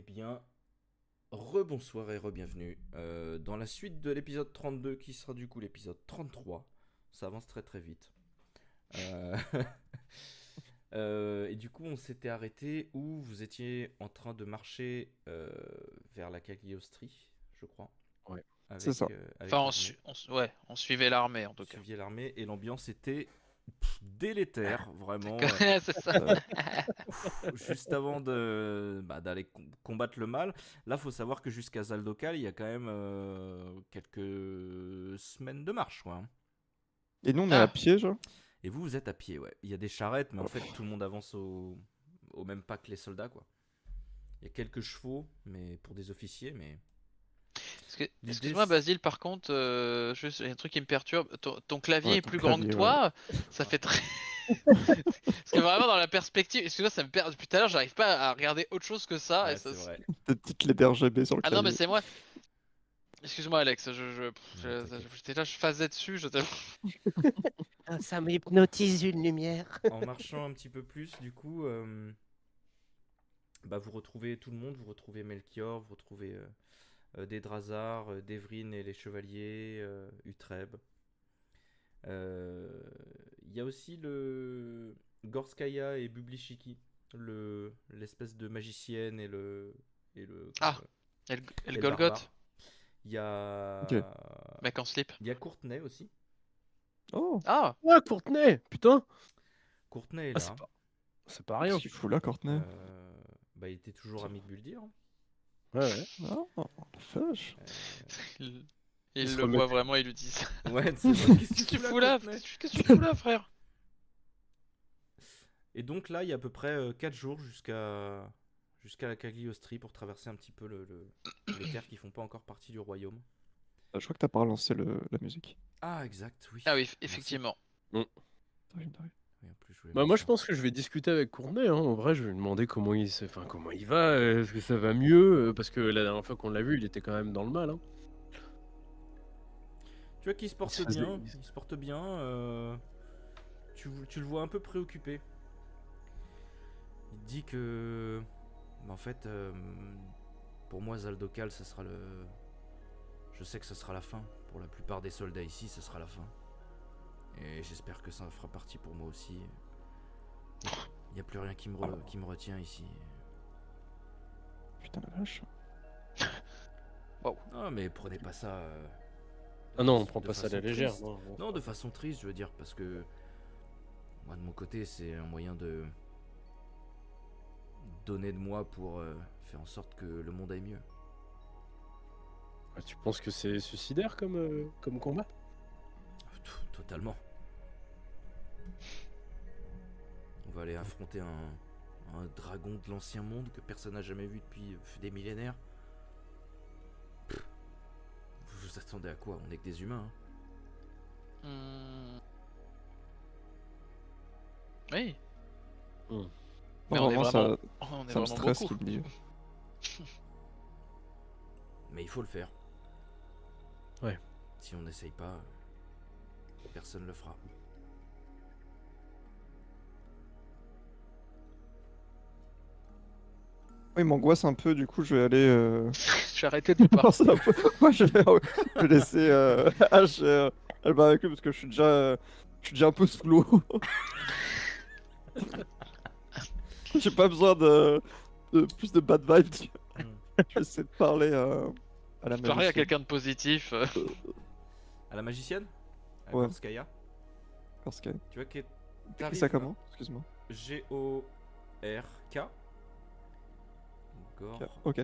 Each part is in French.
bien, rebonsoir et re-bienvenue dans la suite de l'épisode 32 qui sera du coup l'épisode 33. Ça avance très très vite. Euh, et du coup, on s'était arrêté où vous étiez en train de marcher vers la Cagliostrie, je crois, Ouais, C'est ça. avec Enfin, l'armée. ouais, on suivait l'armée en Vous tout cas. suiviez l'armée et l'ambiance était délétère, vraiment. C'est ça. Juste avant d'aller combattre le mal. Là, faut savoir que jusqu'à Zaldocal, il y a quand même quelques semaines de marche, quoi, hein. Et nous, on est à Ah. pied, genre. Et vous êtes à pied, ouais. Il y a des charrettes, mais en fait, tout le monde avance au même pas que les soldats, quoi. Il y a quelques chevaux, mais pour des officiers, mais l'idée, Excuse-moi, Basile, par contre, juste, il y a un truc qui me perturbe. Ton clavier Ouais, est ton plus grand que clavier, toi. Ça fait très. Parce que vraiment, dans la perspective, excuse-moi, ça me perd. Depuis tout à l'heure, j'arrive pas à regarder autre chose que ça. ouais, Et ça c'est vrai. Des petites lettres RGB sur le Ah non, mais clavier. c'est moi. Excuse-moi, Alex, Ouais, t'inquiète. j'étais là, je faisais dessus. Ah, ça m'hypnotise une lumière. En marchant un petit peu plus, du coup, vous retrouvez tout le monde, vous retrouvez Melchior, vous retrouvez Dédrazar, Dévrine et les chevaliers, Utreb. Il y a aussi le Gorskaya et Bublishiki, l'espèce de magicienne et le Ah, et le et le Golgoth, barbare. Il y a Ok. mec en slip. il y a Courtenay aussi. Oh, Ah, Ouais, Courtenay, putain. Courtenay est Ah, là. c'est pas rien. qu'est-ce qu'il fout là, Courtenay? Il était toujours ami de Buldir, hein. Ouais. Oh, la vache. il, Il il se le remet- voit vraiment, il lui dit ça. Ouais, c'est vrai. Qu'est-ce Qu'est-ce que tu là, fous là? Courtenay Qu'est-ce que tu fous là, frère? Et donc là, il y a à peu près 4 jours jusqu'à la Cagliostrie pour traverser un petit peu les terres qui font pas encore partie du royaume. Je crois que t'as pas relancé la musique. Ah, exact, oui. Ah oui, Merci. effectivement. T'arrives. Oui, en plus, je voulais Bah mettre moi ça. je pense que je vais discuter avec Courtenay, hein. En vrai je vais lui demander comment il va, est-ce que ça va mieux, parce que la dernière fois qu'on l'a vu il était quand même dans le mal, hein. Tu vois qu'il se porte se faisait- bien. Il se porte bien. Tu le vois un peu préoccupé. Il te dit que. En fait, pour moi, Zaldocal, ça sera le. Je sais que ça sera la fin. Pour la plupart des soldats ici, ça sera la fin. Et j'espère que ça fera partie pour moi aussi. Il n'y a plus rien qui me retient ici. Putain, la vache. Non, mais prenez pas ça. Ah non on prend de pas ça à la façon légère, triste. non. Non, de façon triste, je veux dire, parce que moi, de mon côté, c'est un moyen de donner de moi pour faire en sorte que le monde aille mieux. Ah, tu penses que c'est suicidaire comme combat? Totalement. On va aller affronter un dragon de l'ancien monde que personne n'a jamais vu depuis des millénaires. Vous vous attendez à quoi? On est que des humains, hein. Oui. Non, Mais on est vraiment, vraiment, ça, on est ça me vraiment stresse beaucoup. qu'il me dit. Mais il faut le faire. Ouais. Si on n'essaye pas, personne le fera. Oui, il m'angoisse un peu, du coup, je vais aller. Je vais arrêter de lui parler. penser un peu. Moi, je vais laisser H. Elle va avec eux parce que je suis déjà un peu sous l'eau. J'ai pas besoin de plus de bad vibes. Je vais essayer de parler à la Parler à magicienne. quelqu'un de positif. À la magicienne? À Ouais. Gorskaya? Parce que... Tu vois que T'écris ça comment? Excuse-moi. G-O-R-K. Gor. Ok.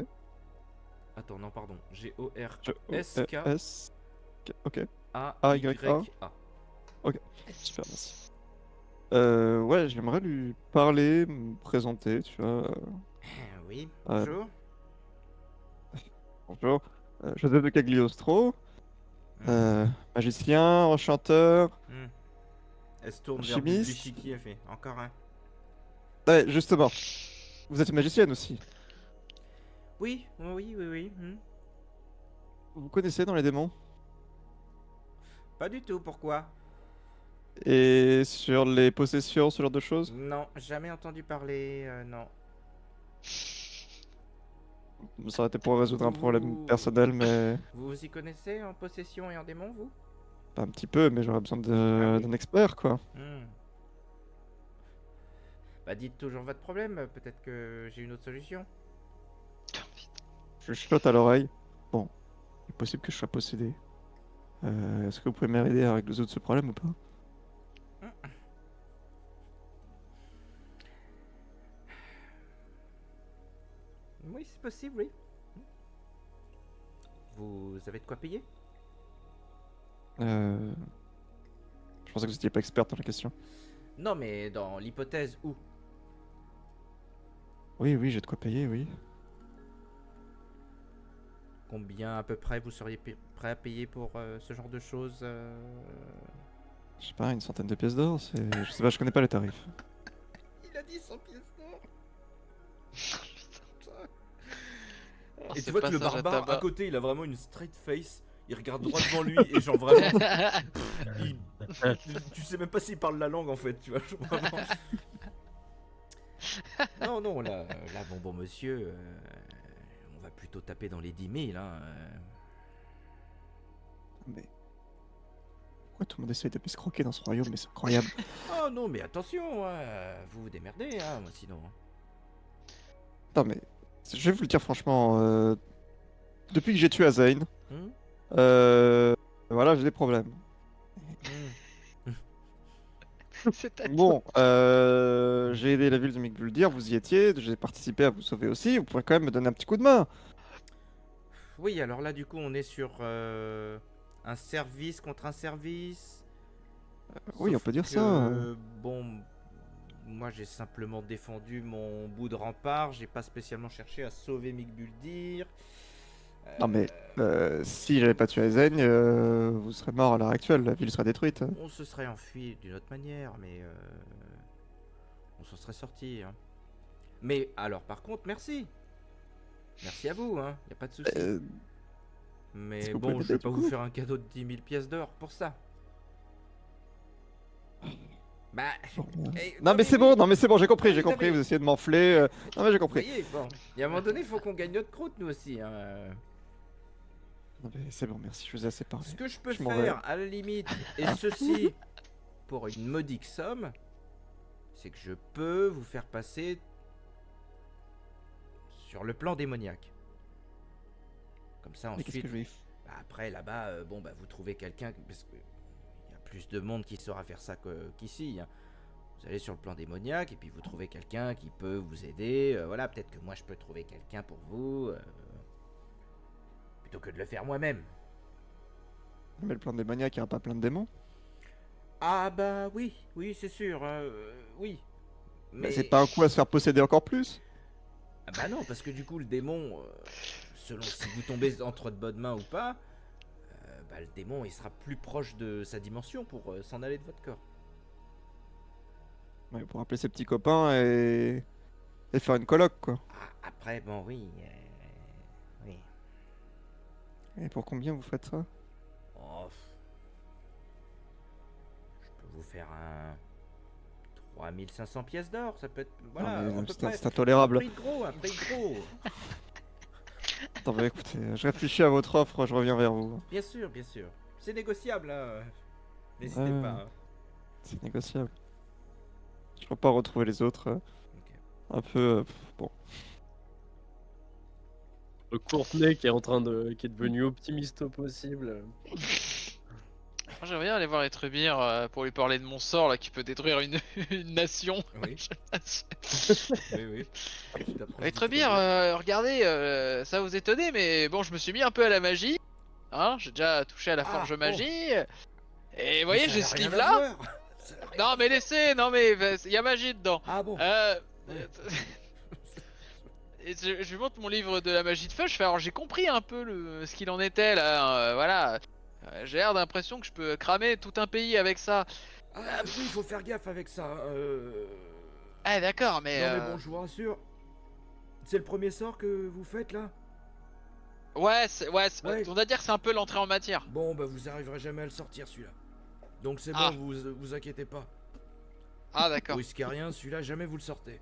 Attends, non, pardon. G-O-R-S-K-A-Y-A. S. Ok. A-Y-A. Ok. Super, merci. Ouais, j'aimerais lui parler, me présenter, tu vois. Oui, bonjour. Bonjour. Joseph de Cagliostro. Magicien, enchanteur. Elle se tourne vers Alchimiste. Bublishiki, elle fait encore un. Ouais, justement. Vous êtes magicienne aussi. Oui, oui. Vous connaissez dans les démons? Pas du tout, pourquoi? Et sur les possessions, ce genre de choses? Non, jamais entendu parler, non. Ça aurait été pour résoudre un problème Ouh. personnel, mais Vous vous y connaissez en possession et en démon, vous? un petit peu, mais j'aurais besoin Ah oui. d'un expert, quoi. Hmm. Bah dites toujours votre problème, peut-être que j'ai une autre solution. Je chuchote à l'oreille. Bon, il est possible que je sois possédé. Est-ce que vous pouvez m'aider à résoudre ce problème ou pas? Oui, c'est possible, oui. Vous avez de quoi payer? Je pensais que vous n'étiez pas experte dans la question. Non, mais dans l'hypothèse où? Oui, oui, j'ai de quoi payer, oui. Combien à peu près vous seriez prêt à payer pour ce genre de choses Je sais pas, une centaine de pièces d'or, Je sais pas, je connais pas les tarifs. Il a dit 100 pièces d'or. Oh, Et ce tu vois que le passage à barbare tabac. à côté, il a vraiment une straight face. Il regarde droit devant lui et genre vraiment, il- tu sais même pas s'il parle la langue en fait, tu vois. Genre vraiment. Non, non, là, bon monsieur, on va plutôt taper dans les 10 000, hein. Mais pourquoi tout le monde essaye de m'escroquer dans ce royaume? Mais c'est incroyable. Oh non, mais attention, vous vous démerdez, hein, moi sinon. Non, mais je vais vous le dire franchement, depuis que j'ai tué Azain, Hmm. voilà, j'ai des problèmes. Hmm. C'est-à-dire- Bon, j'ai aidé la ville de Migbuldir, vous y étiez, j'ai participé à vous sauver aussi, vous pouvez quand même me donner un petit coup de main. Oui, alors là, du coup, on est sur un service contre un service. Oui, on Sauf peut dire que, ça. Bon, moi j'ai simplement défendu mon bout de rempart, j'ai pas spécialement cherché à sauver Migbuldir. Non, mais si j'avais pas tué Azain, vous serez mort à l'heure actuelle, la ville serait détruite. On se serait enfui d'une autre manière, mais on s'en serait sorti. Hein. Mais alors, par contre, merci. Merci à vous, hein, y a pas de souci. Est-ce Mais que vous bon, pouvez je vais m'aider, pas du vous coup faire un cadeau de 10 000 pièces d'or pour ça. Bah, eh, Non, mais c'est oui. bon, non, mais c'est bon, j'ai compris, Oui, j'ai non, compris, mais- vous essayez de m'enfler. Non, mais j'ai Vous compris. voyez, bon, il y a un moment donné, il faut qu'on gagne notre croûte, nous aussi. Hein. Non, mais c'est bon, merci, je vous ai assez parlé. Ce que je peux Je m'en faire, à la limite, et ceci pour une modique somme, c'est que je peux vous faire passer sur le plan démoniaque. Comme ça, Mais qu'est-ce ensuite, que je vais bah, après, là-bas, bon, bah, vous trouvez quelqu'un, parce qu'il y a plus de monde qui saura faire ça qu'ici. Hein. Vous allez sur le plan démoniaque, et puis vous trouvez quelqu'un qui peut vous aider. Voilà, peut-être que moi, je peux trouver quelqu'un pour vous, plutôt que de le faire moi-même. Mais le plan démoniaque, il n'y a pas plein de démons? Ah bah oui, oui, c'est sûr, oui. Mais c'est pas un coup à se faire posséder encore plus? Ah bah non, parce que du coup, le démon, selon si vous tombez entre de bonnes mains ou pas, bah, le démon, il sera plus proche de sa dimension pour s'en aller de votre corps. Ouais, pour appeler ses petits copains et faire une coloc, quoi. Ah, après, bon, oui, oui. Et pour combien vous faites ça? Oh, je peux vous faire un 3500 pièces d'or, ça peut être, voilà, Non, mais à peu près. c'est intolérable. Un prix de gros, un prix de gros. Attends, bah écoutez, je réfléchis à votre offre, je reviens vers vous. Bien sûr, bien sûr. C'est négociable, hein. N'hésitez Ouais. pas. Hein. C'est négociable. Je peux pas retrouver les autres. Ok. Un peu. Bon. Le Courtenay qui est qui est devenu optimiste au possible. Moi, j'aimerais bien aller voir les Trubir pour lui parler de mon sort là qui peut détruire une, une nation. Oui, oui, oui. Les Trubir, regardez, ça vous étonnait, mais bon, je me suis mis un peu à la magie. Hein, j'ai déjà touché à la forge oh. magie. Et vous voyez, j'ai ce livre livre là. Non, mais laissez, non, mais il y a magie dedans. Ah bon. Ouais. Et je lui montre mon livre de la magie de feu, je fais alors j'ai compris un peu ce qu'il en était là, voilà. J'ai l'air d'impression que je peux cramer tout un pays avec ça. Ah oui, il faut faire gaffe avec ça. Ah d'accord, mais... Non mais bon, je vous rassure. C'est le premier sort que vous faites là? Ouais, Ouais. on va dire que c'est un peu l'entrée en matière. Bon, bah vous arriverez jamais à le sortir celui-là. Donc c'est Ah. bon, vous inquiétez pas. Ah d'accord. Vous risquez rien, celui-là jamais vous le sortez.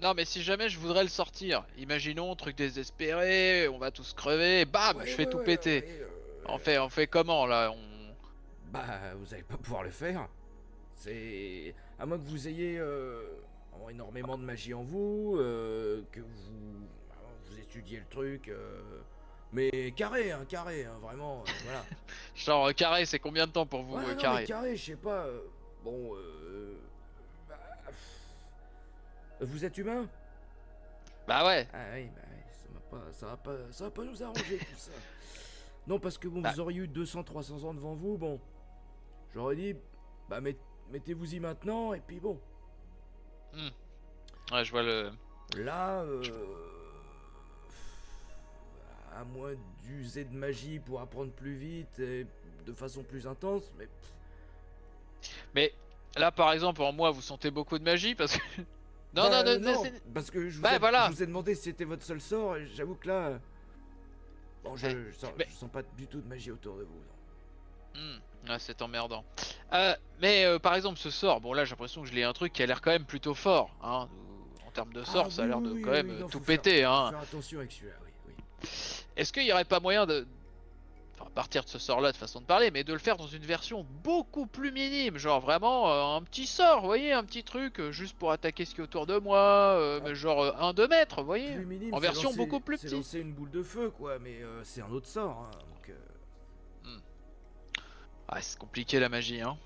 Non, mais si jamais je voudrais le sortir, imaginons, truc désespéré, on va tous crever, bam, je fais tout péter. On fait comment là? Bah, vous allez pas pouvoir le faire. C'est. À moins que vous ayez énormément de magie en vous, que vous étudiez le truc. Mais carré, vraiment, voilà. Genre, carré, c'est combien de temps pour vous, Ouais, non, mais carré? carré, je sais pas. Bon, bah, vous êtes humain? Bah ouais. Ah oui, bah oui, ça va pas nous arranger tout ça. Non, parce que bon, Bah. vous auriez eu 200-300 ans devant vous, bon. J'aurais dit, bah mettez-vous-y maintenant, et puis bon. Ouais, je vois le. Là, à moins d'user de magie pour apprendre plus vite et de façon plus intense, mais Mais là, par exemple, en moi, vous sentez beaucoup de magie parce que. Non, bah, non, non, c'est- parce que Ouais, voilà. je vous ai demandé si c'était votre seul sort, et j'avoue que là, bon, Mais- je sens pas du tout de magie autour de vous. Non. Ouais, c'est emmerdant. Par exemple, ce sort, bon là j'ai l'impression que je lis un truc qui a l'air quand même plutôt fort. Hein. En termes de sort, Ah, ça a oui, l'air oui, de oui, quand oui, même oui, non, tout faut péter. faut Hein. faire attention avec celui-là, oui, oui. Est-ce qu'il n'y aurait pas moyen de. Enfin, à partir de ce sort-là, de façon de parler, mais de le faire dans une version beaucoup plus minime, genre vraiment un petit sort, vous voyez, un petit truc, juste pour attaquer ce qui est autour de moi, mais genre 1-2 mètres, vous voyez, Plus minime, en c'est version lancer- beaucoup plus c'est petite. lancer une boule de feu, quoi, mais c'est un autre sort, hein, donc... Ah, c'est compliqué la magie, hein.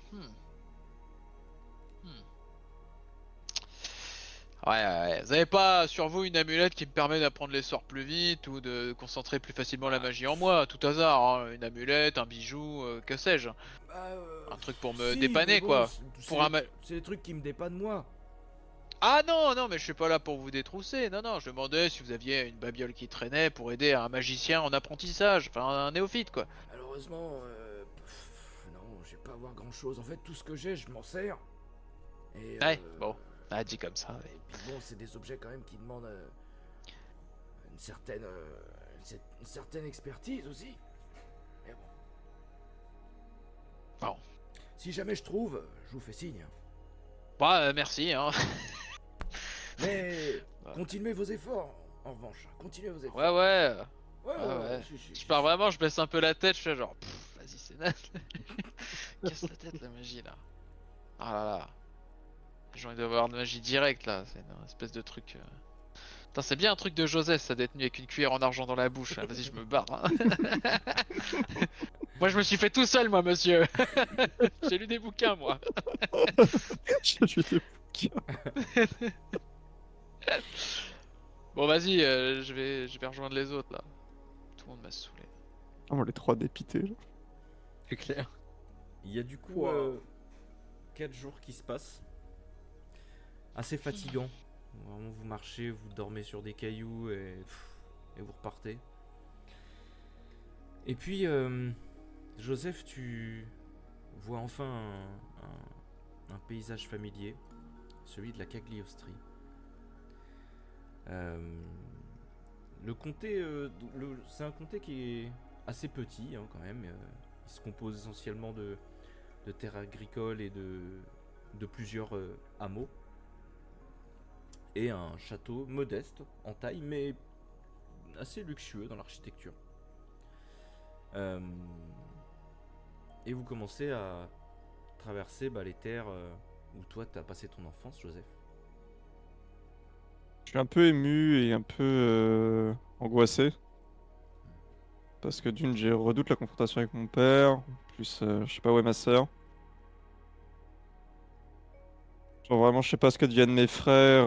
Ouais. Vous avez pas sur vous une amulette qui me permet d'apprendre les sorts plus vite ou de concentrer plus facilement la magie en moi, à tout hasard, hein. Une amulette, un bijou, que sais-je. Bah, Un truc pour me si, dépanner, mais bon, quoi. c'est Pour un ma- c'est des trucs qui me dépannent moi. Ah non, mais je suis pas là pour vous détrousser. Non, je demandais si vous aviez une babiole qui traînait pour aider un magicien en apprentissage, enfin un néophyte, quoi. Malheureusement, non, je vais pas avoir grand-chose. En fait, tout ce que j'ai, je m'en sers. Et, Ouais, bon. Ah, dit comme ça. Ouais. Et puis bon, c'est des objets quand même qui demandent une certaine, une certaine expertise aussi. Mais bon. Bon. Si jamais je trouve, je vous fais signe. Bah, merci, hein. Mais Ouais. continuez vos efforts, en revanche. Continuez vos efforts. Ouais. Ouais. Je pars vraiment, je baisse un peu la tête, je fais genre, vas-y, c'est naze. Casse la tête, la magie, là. Ah là là. Les gens, ils doivent avoir de magie directe, là. C'est une espèce de truc. Putain, c'est bien un truc de Joseph, ça d'être tenu avec une cuillère en argent dans la bouche. Là. Vas-y, je me barre. Hein. Moi, je me suis fait tout seul, moi, monsieur. J'ai lu des bouquins, moi. J'ai des bouquins. Bon, vas-y, je vais rejoindre les autres, là. Tout le monde m'a saoulé. Ah, on les 3 dépités. Là. C'est clair. Il y a du coup Wow. 4 jours qui se passent. Assez fatigant. Vraiment, vous marchez, vous dormez sur des cailloux et vous repartez. Et puis, Joseph, tu vois enfin un paysage familier, celui de la Cagliostrie. Le comté, c'est un comté qui est assez petit, hein, quand même. Il se compose essentiellement de terres agricoles et de plusieurs hameaux. Et un château modeste en taille, mais assez luxueux dans l'architecture. Et vous commencez à traverser les terres où toi t'as passé ton enfance, Joseph. Je suis un peu ému et un peu angoissé. Parce que d'une, j'ai redoute la confrontation avec mon père. En plus, je sais pas où est ma sœur. Genre vraiment, je sais pas ce que deviennent mes frères.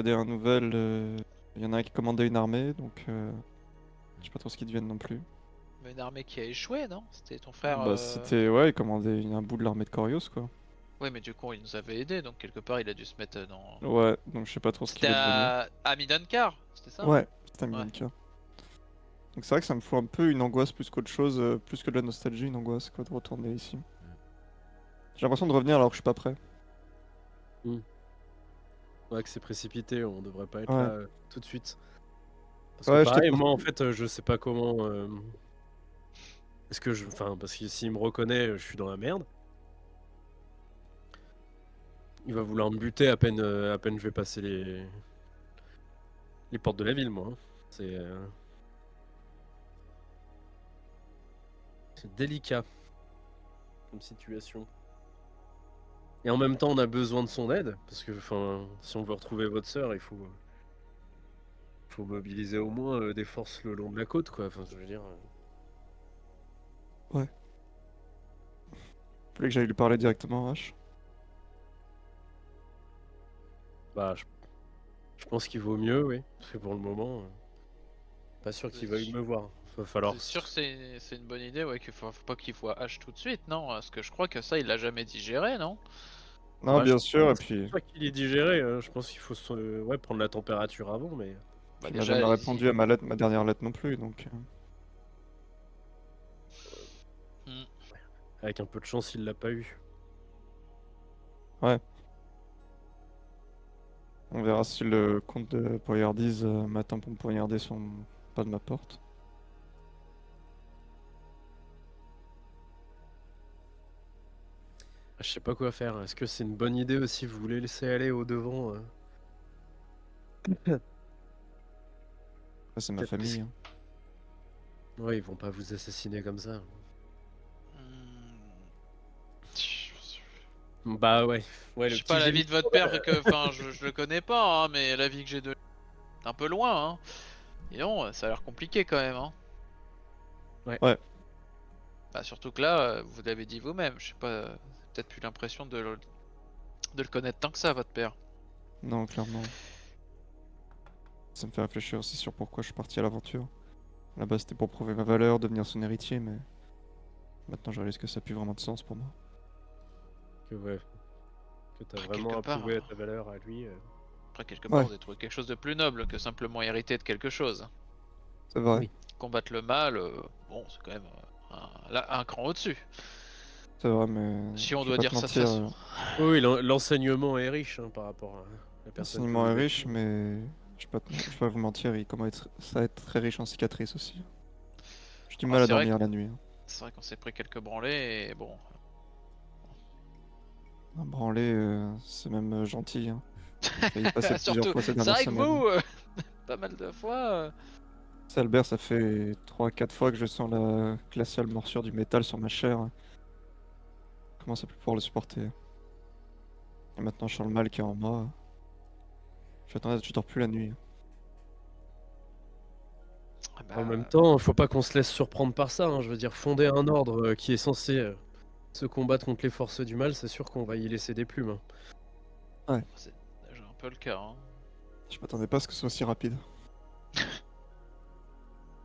Dernière nouvelle, il y en a un qui commandait une armée, donc je sais pas trop ce qu'ils deviennent non plus. Mais une armée qui a échoué, non? C'était ton frère. Bah c'était, ouais, il commandait un bout de l'armée de Corios, quoi. Ouais, mais du coup, il nous avait aidé, donc quelque part, il a dû se mettre dans. Ouais, donc je sais pas trop ce qu'il C'était est devenu. à Midankar, c'était ça? Ouais, c'était un Ouais. Milanka. Donc c'est vrai que ça me fout un peu une angoisse plus qu'autre chose, plus que de la nostalgie, une angoisse quoi, de retourner ici. J'ai l'impression de revenir alors que je suis pas prêt. Ouais, que c'est précipité, on devrait pas être Ouais. là tout de suite. Parce Ouais, que je te pareil, pose- moi en fait, je sais pas comment. Est-ce que je. Enfin, parce que s'il me reconnaît, je suis dans la merde. Il va vouloir me buter à peine je vais passer les portes de la ville, moi. Hein. C'est délicat comme situation. Et en même temps, on a besoin de son aide, parce que si on veut retrouver votre sœur, il faut mobiliser au moins des forces le long de la côte, quoi. Enfin, je veux dire. Fallait que j'aille lui parler directement, H. Bah, je pense qu'il vaut mieux, oui. Parce que pour le moment, pas sûr qu'il veuille me voir. Va falloir. C'est sûr que c'est une bonne idée, ouais, faut pas qu'il voit H tout de suite, non? Parce que je crois que ça, il l'a jamais digéré, non? Non, Bah, bien je sûr, et pense puis pas qu'il est digéré. Je pense qu'il faut ouais, prendre la température avant, mais Bah il m'a déjà, jamais répondu à ma dernière lettre non plus, donc... avec un peu de chance, il l'a pas eu. Ouais. On verra si le comte de Poyardise m'attend pour me poignarder sur le pas de ma porte. Je sais pas quoi faire. Est-ce que c'est une bonne idée aussi? Vous voulez laisser aller au devant Après, c'est ma Peut-être famille. Hein. Ouais, ils vont pas vous assassiner comme ça. Bah ouais. Ouais, Je le sais petit pas l'avis génie. de votre père, que, enfin, je le connais pas, hein, mais l'avis que j'ai de un peu loin, hein. Et non, ça a l'air compliqué quand même, hein. Ouais. Bah surtout que là, vous l'avez dit vous-même, je sais pas, peut-être plus l'impression de le connaître tant que ça, votre père. Non, clairement. Ça me fait réfléchir aussi sur pourquoi je suis parti à l'aventure. Là-bas, c'était pour prouver ma valeur, devenir son héritier, mais... Maintenant, je réalise que ça n'a plus vraiment de sens pour moi. Ouais. Que t'as Après, vraiment quelque part, approuvé ta valeur à lui. Après, quelque Ouais. part, vous avez trouvé quelque chose de plus noble que simplement hériter de quelque chose. C'est vrai. Oui. Combattre le mal, bon, c'est quand même un cran au-dessus. C'est vrai, mais... Si on je vais doit pas dire te ça de mentir, façon. Oui, l'enseignement est riche par rapport à la personne que l'enseignement est vous êtes. riche, mais... je vais pas vous mentir, il commence à être très riche en cicatrices aussi. J'ai du Ah, mal à c'est vrai dormir la nuit. Hein. C'est vrai qu'on s'est pris quelques branlées et bon. Un branlé, c'est même gentil. Hein. J'ai failli passer plusieurs Surtout, fois ces c'est dernières vrai que semaines. vous, pas mal de fois. Ça, Albert, ça fait 3-4 fois que je sens la glaciale morsure du métal sur ma chair. Je commence à plus pouvoir le supporter. Et maintenant, je sens le mal qui est en moi. Je dors plus la nuit. En même Bah, temps, faut pas qu'on se laisse surprendre par ça. Hein. Je veux dire, fonder un ordre qui est censé se combattre contre les forces du mal, c'est sûr qu'on va y laisser des plumes. Hein. c'est déjà un peu le cas. Hein. Je m'attendais pas à ce que ce soit aussi rapide.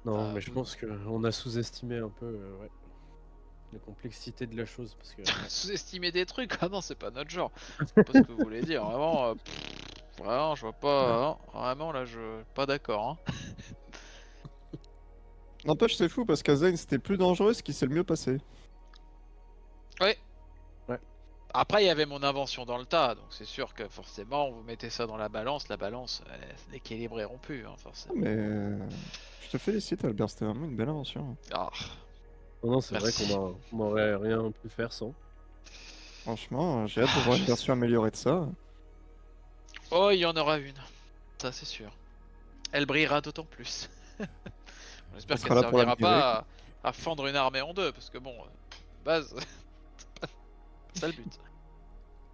Non, Bah, mais je pense qu'on a sous-estimé un peu ouais, la complexité de la chose. Parce que Sous-estimer des trucs, ah non, c'est pas notre genre. Je sais pas ce que vous voulez dire. Vraiment, vraiment, je vois pas. Hein. Vraiment, là, je. Pas d'accord. Hein. N'empêche, c'est fou parce qu'à Zane, c'était plus dangereux, ce qui s'est le mieux passé. Ouais. Ouais. Après, il y avait mon invention dans le tas, donc c'est sûr que forcément, vous mettez ça dans la balance, l'équilibre est rompu, hein, Ah, forcément. mais je te félicite, Albert, c'était vraiment une belle invention. Ah, non, c'est vrai merci. qu'on n'aurait rien pu faire sans. Franchement, j'ai hâte de voir une version améliorée de ça. Oh, il y en aura une, ça c'est sûr. Elle brillera d'autant plus. J'espère Elle qu'elle sera là pour servira l'admirer, quoi. pas à fendre une armée en deux, parce que bon, base, c'est ça le but.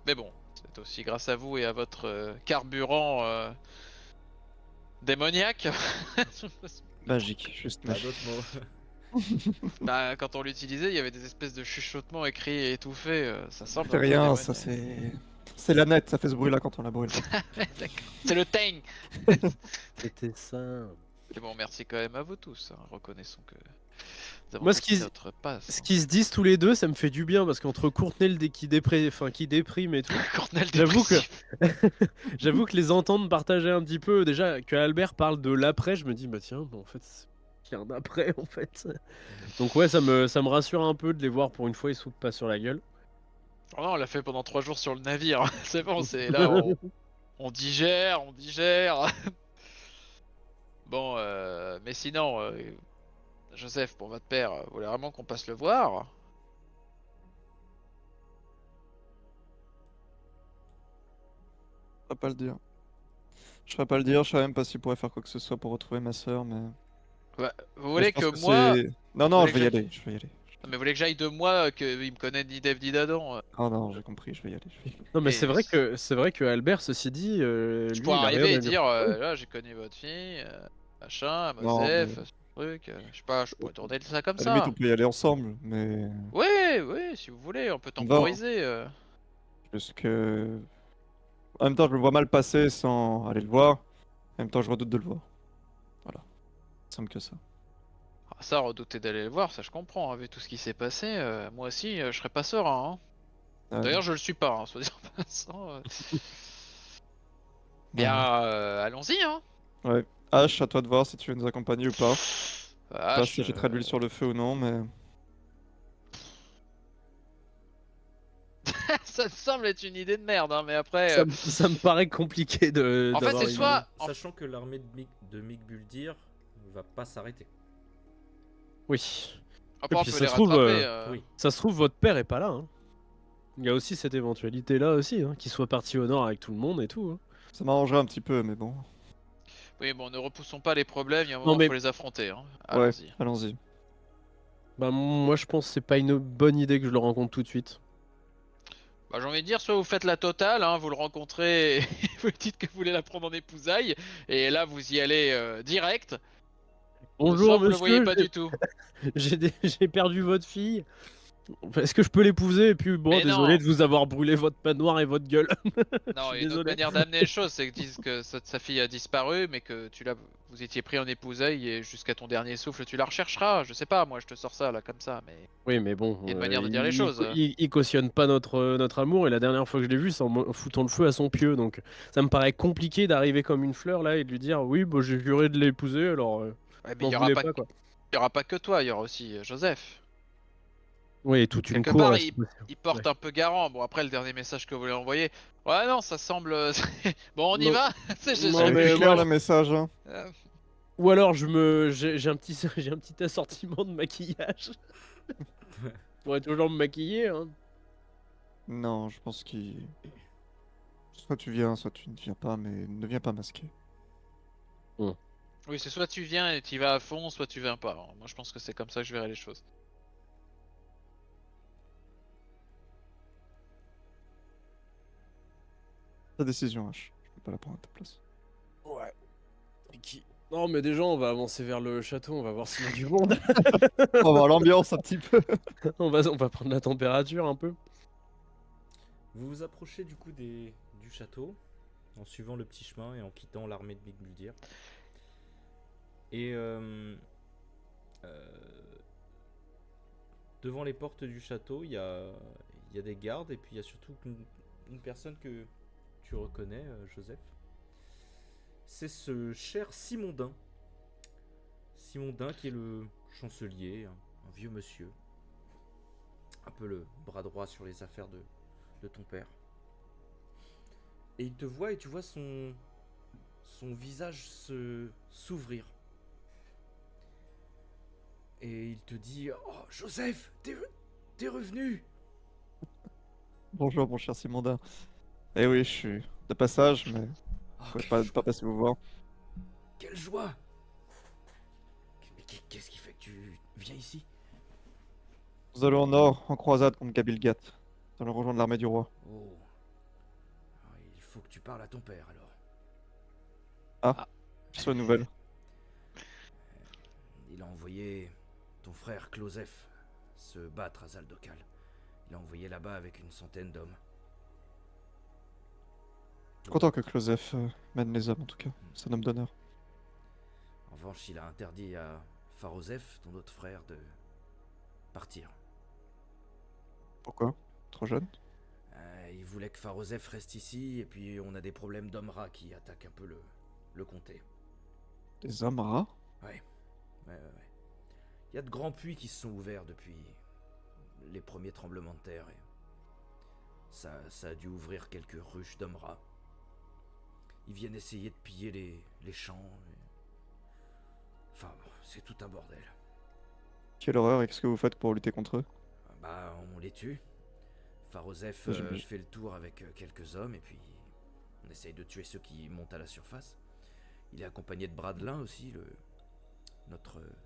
Mais bon, c'est aussi grâce à vous et à votre carburant démoniaque. Magique, juste Pas magique. d'autres mots. Bah, quand on l'utilisait, il y avait des espèces de chuchotements écrits et étouffés. Ça semble C'est un peu rien, ça démoniaque. c'est... C'est la nette, ça fait ce bruit-là quand on la brûle. D'accord. C'est le Tang. C'était ça. Et bon, merci quand même à vous tous. Hein. Reconnaissons que nous avons Moi, ce réussi qui- notre passe. Ce qu'ils se disent tous les deux, ça me fait du bien parce qu'entre Courtney qui déprime et tout, Cornel j'avoue que dépressif. j'avoue que les entendre partager un petit peu, déjà que Albert parle de l'après, je me dis bah tiens, bon, en fait, il y a un après en fait. Donc ouais, ça me rassure un peu de les voir pour une fois, ils se foutent pas sur la gueule. Oh non, on l'a fait pendant 3 jours sur le navire. C'est bon, c'est là, on digère, on digère. Bon, mais sinon, Joseph, pour votre père, vous voulez vraiment qu'on passe le voir? On va pas le dire. Je saurais pas le dire, je sais même pas s'il pourrait faire quoi que ce soit pour retrouver ma sœur, mais. Bah, vous mais voulez je pense que moi. c'est- Non, vous non, voulez je que vais y j'aille- aller, je vais y aller. Non, mais vous voulez que j'aille de moi, qu'il me connaît ni Dev ni Dadon Oh non, j'ai compris, je vais y aller. Non, mais Et c'est vrai que Albert, ceci dit, je lui, pourrais il a rien arriver et à lui dire reprocher. là, j'ai connu votre fille, machin, Non, mais Mosef, ce truc. Je sais pas, je pourrais tourner ça comme à la limite, on ça. peut y aller ensemble, mais. Ouais, ouais, si vous voulez, on peut On va, hein. temporiser. Parce que. En même temps, je me vois mal passer sans aller le voir. En même temps, je redoute de le voir. Voilà. Simple que ça. Ah, ça, redouter d'aller le voir, ça je comprends, hein, vu tout ce qui s'est passé. Moi aussi, je serais pas serein. Hein. Ouais. D'ailleurs, je le suis pas, hein, soit dit en passant. Bon. Bien, allons-y, hein. Ouais. H, à toi de voir si tu veux nous accompagner ou pas. Ah, Pas si j'ai de l'huile sur le feu ou non, mais. ça me semble être une idée de merde, hein, mais après. Ça me paraît compliqué de. En fait, d'avoir c'est une- soit. Sachant que l'armée de Mick-Buldir va pas s'arrêter. Oui. Après, Et on puis peut ça les se trouve, rattraper. Oui. Ça se trouve, votre père est pas là. Hein. Il y a aussi cette éventualité-là aussi, hein, qu'il soit parti au nord avec tout le monde et tout. Hein. Ça m'arrangerait un petit peu, mais bon. Oui, bon, ne repoussons pas les problèmes, il y a un Non, moment, mais- faut les affronter. Hein. Ouais, Allons-y. allons-y. Bah, moi, je pense que c'est pas une bonne idée que je le rencontre tout de suite. Bah, j'ai envie de dire, soit vous faites la totale, hein, vous le rencontrez et vous dites que vous voulez la prendre en épousailles, et là vous y allez direct. Bonjour, Soit vous le voyez monsieur. pas du tout. J'ai perdu votre fille. Est-ce que je peux l'épouser? Et puis, bon, Mais désolé non. de vous avoir brûlé votre manoir et votre gueule. Non, Je il y a suis une autre désolé. manière d'amener les choses, c'est qu'ils disent que sa fille a disparu, mais que vous étiez pris en épousailles et jusqu'à ton dernier souffle tu la rechercheras. Je sais pas, moi je te sors ça là comme ça, mais. Oui, mais bon, Il y a une manière de dire les choses. il cautionne pas notre amour. Et la dernière fois que je l'ai vu, c'est en foutant le feu à son pieu. Donc, ça me paraît compliqué d'arriver comme une fleur là et de lui dire oui, bah, j'ai juré de l'épouser, alors Ouais, mais m'en il y aura voulez pas, pas, quoi. il y aura pas que toi, il y aura aussi Joseph. Oui, toute une Quelque cour. part, là, il, c'est possible. il porte Ouais. un peu garant. Bon, après, le dernier message que vous lui envoyé. Ouais, non, ça semble. Bon, on y Non. va. Tu sais, Non, C'est mais plus clair moi, le message, hein. Ou alors j'ai un petit j'ai un petit assortiment de maquillage. Je pourrais toujours me maquiller. Hein. Non, je pense qu'il. Soit tu viens, soit tu ne viens pas, mais ne viens pas masqué. Oui, c'est soit tu viens et tu vas à fond, soit tu viens pas. Alors, moi, je pense que c'est comme ça que je verrai les choses. Ta décision, H. Je peux pas la prendre à ta place. Ouais. Non, mais déjà, on va avancer vers le château. On va voir s'il y a du monde. On va voir l'ambiance un petit peu. on va prendre la température un peu. Vous vous approchez du coup du château en suivant le petit chemin et en quittant l'armée de Mick-Buldir. Et devant les portes du château, il y a des gardes et puis il y a surtout une personne que tu reconnais, Joseph. C'est ce cher Simondin. Simondin qui est le chancelier, un vieux monsieur. Un peu le bras droit sur les affaires de ton père. Et il te voit et tu vois son visage s'ouvrir. Et il te dit: Oh Joseph, t'es revenu. Bonjour, mon cher Simondin. Eh oui, je suis de passage, mais Oh, je pouvais pas passer vous voir. quelle joie. Mais qu'est-ce qui fait que tu viens ici? Nous allons au nord, en croisade contre Gabilgat. Nous allons rejoindre l'armée du roi. Oh. Alors, il faut que tu parles à ton père alors. Quelle soit une nouvelle. Il a envoyé ton frère Closef se battre à Zaldokal. Il a envoyé là-bas avec une centaine d'hommes. Je suis content que Closef mène les hommes, en tout cas. C'est un homme d'honneur. En revanche, il a interdit à Pharosef, ton autre frère, de partir. Pourquoi? Trop jeune? Il voulait que Pharosef reste ici, et puis on a des problèmes d'hommes rats qui attaquent un peu le comté. Des hommes rats? Ouais. Il y a de grands puits qui se sont ouverts depuis les premiers tremblements de terre, et ça a dû ouvrir quelques ruches d'hommes rats. Ils viennent essayer de piller les champs. Enfin, bon, c'est tout un bordel. Quelle horreur, et qu'est-ce que vous faites pour lutter contre eux? Bah, on les tue. Pharosef J'imagine. fait le tour avec quelques hommes, et puis on essaye de tuer ceux qui montent à la surface. Il est accompagné de Bradelin aussi,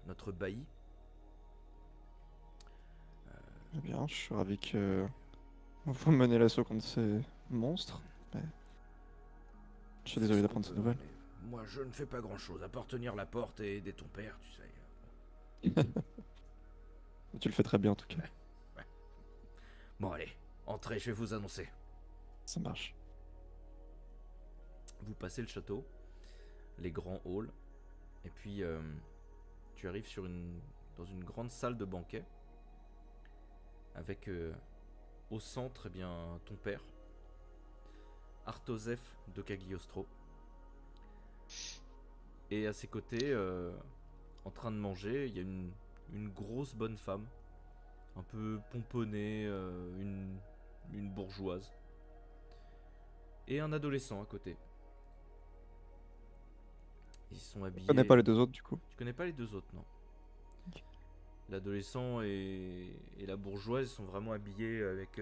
notre bailli. Eh bien, je suis ravi que vous menez l'assaut contre ces monstres. Mais je suis désolé d'apprendre ces nouvelles. Mais moi, je ne fais pas grand-chose, à part tenir la porte et aider ton père, tu sais. Tu le fais très bien en tout cas. Bon, allez, entrez, je vais vous annoncer. Ça marche. Vous passez le château, les grands halls, et puis tu arrives dans une grande salle de banquet, avec au centre, eh bien, ton père, Artosef de Cagliostro, et à ses côtés, en train de manger, il y a une grosse bonne femme, un peu pomponnée, une bourgeoise, et un adolescent à côté. Ils sont habillés. Je connais pas les deux autres du coup. Tu connais pas les deux autres, non? Ok. L'adolescent et la bourgeoise sont vraiment habillés avec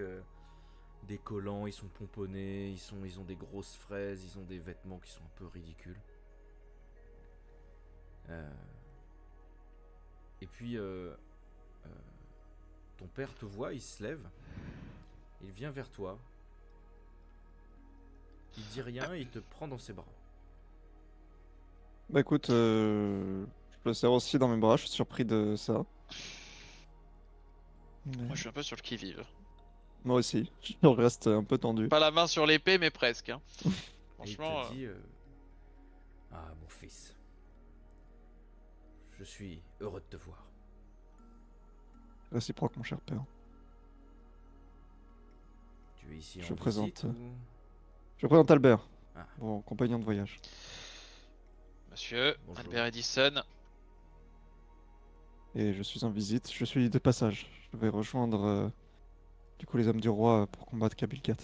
des collants, ils sont pomponnés, ils ont des grosses fraises, ils ont des vêtements qui sont un peu ridicules. Et puis ton père te voit, il se lève, il vient vers toi, il dit rien, il te prend dans ses bras. Bah écoute, je le serre aussi dans mes bras, je suis surpris de ça. Mais Moi, je suis un peu sur le qui-vive. moi aussi, je reste un peu tendu. Pas la main sur l'épée, mais presque. Hein. Et il Franchement, te dit ah mon fils, je suis heureux de te voir. Réciproque mon cher père. Tu es ici Je en présente, visite ou... Je présente Albert, Ah. mon compagnon de voyage. monsieur, Bonjour. Albert Edison. Et je suis en visite, je suis de passage. Je vais rejoindre du coup les hommes du roi pour combattre Kabilgat.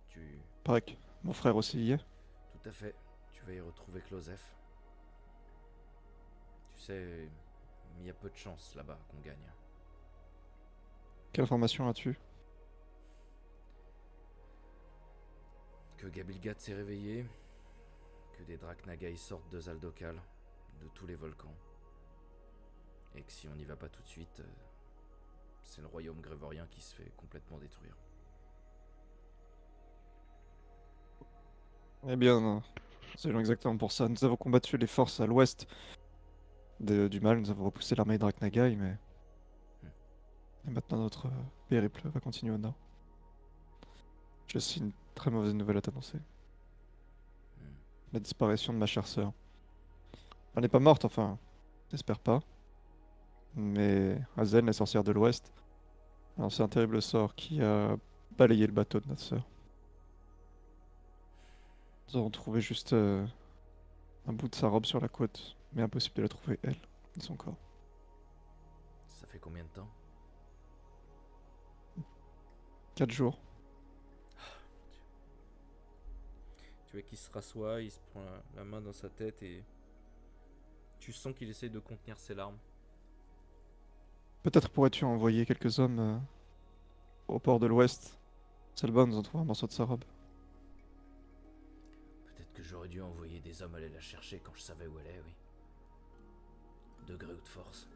Tu... Paraît que mon frère aussi y est. Tout à fait, tu vas y retrouver Closef. Tu sais, il y a peu de chance là-bas qu'on gagne. Quelle information as-tu? Que Gabilgat s'est réveillé, que des Draknagai sortent de Zaldokal, de tous les volcans. Et que si on n'y va pas tout de suite, c'est le royaume grévorien qui se fait complètement détruire. Eh bien, c'est exactement pour ça. Nous avons combattu les forces à l'ouest du mal, nous avons repoussé l'armée Draknagai, mais... Et maintenant notre périple va continuer au nord. J'ai aussi une très mauvaise nouvelle à t'annoncer. La disparition de ma chère sœur. Elle n'est pas morte, enfin, j'espère pas. Mais Azen, la sorcière de l'Ouest, a lancé un terrible sort qui a balayé le bateau de notre sœur. Nous avons trouvé juste un bout de sa robe sur la côte, mais impossible de la trouver, elle, ni son corps. Ça fait combien de temps? 4 jours. Tu vois qu'il se rassoit, il se prend la main dans sa tête et... Tu sens qu'il essaie de contenir ses larmes. Peut-être pourrais-tu envoyer quelques hommes au port de l'Ouest. Selba nous en trouve un morceau de sa robe. Peut-être que j'aurais dû envoyer des hommes aller la chercher quand je savais où elle est, oui. Degré ou de force.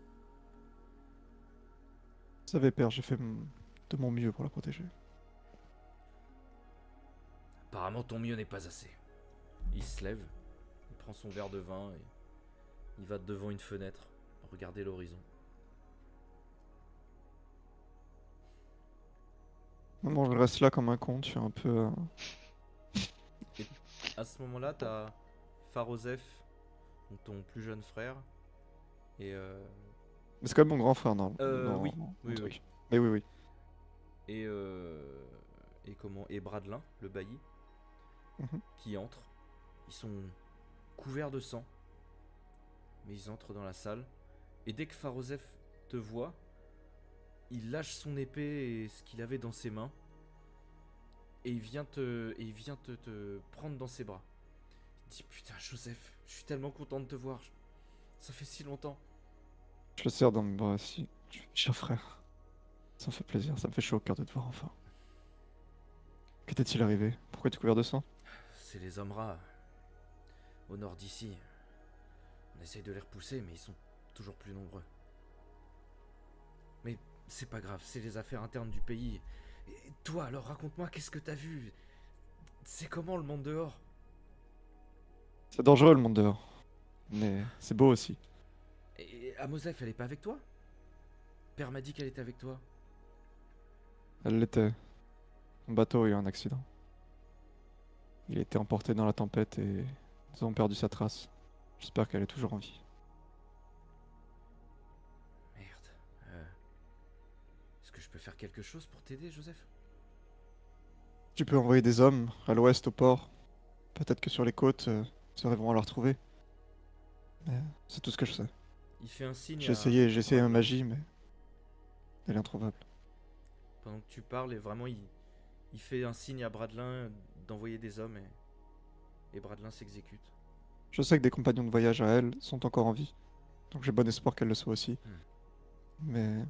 Vous savez, père, j'ai fait de mon mieux pour la protéger. Apparemment ton mieux n'est pas assez. Il se lève, il prend son verre de vin et il va devant une fenêtre, regarder l'horizon. Non, je reste là comme un con, je suis un peu... À ce moment-là, t'as Farozef, donc ton plus jeune frère, et Mais c'est quand même mon grand frère, non oui, oui, truc. oui. Mais oui, oui. Et Bradelin, le bailli, Mhm. qui entre. Ils sont couverts de sang, mais ils entrent dans la salle. Et dès que Farozef te voit, il lâche son épée et ce qu'il avait dans ses mains, et il vient te prendre dans ses bras. Il dit putain Joseph, je suis tellement content de te voir. Ça fait si longtemps. Je le serre dans mes bras aussi. Cher frère, ça me fait plaisir, ça me fait chaud au cœur de te voir enfin. Que t'est-il arrivé? Pourquoi es-tu couvert de sang? c'est les hommes rats. Au nord d'ici. On essaye de les repousser, mais ils sont toujours plus nombreux. Mais c'est pas grave, c'est les affaires internes du pays. Et toi, alors raconte-moi, qu'est-ce que t'as vu? C'est comment le monde dehors? C'est dangereux le monde dehors. Mais c'est beau aussi. Et Amosef, elle est pas avec toi? Père m'a dit qu'elle était avec toi. Elle l'était. Son bateau a eu un accident. Il a été emporté dans la tempête et nous avons perdu sa trace. J'espère qu'elle est toujours en vie. Merde. Est-ce que je peux faire quelque chose pour t'aider, Joseph? Tu peux envoyer des hommes à l'ouest au port. Peut-être que sur les côtes, ils arriveront à la retrouver. Mais c'est tout ce que je sais. Il fait un signe J'ai à... essayé ma magie, mais elle est introuvable. Pendant que tu parles, et vraiment, il fait un signe à Bradelin d'envoyer des hommes et Bradelin s'exécute. Je sais que des compagnons de voyage à elle sont encore en vie. Donc j'ai bon espoir qu'elle le soit aussi. Mais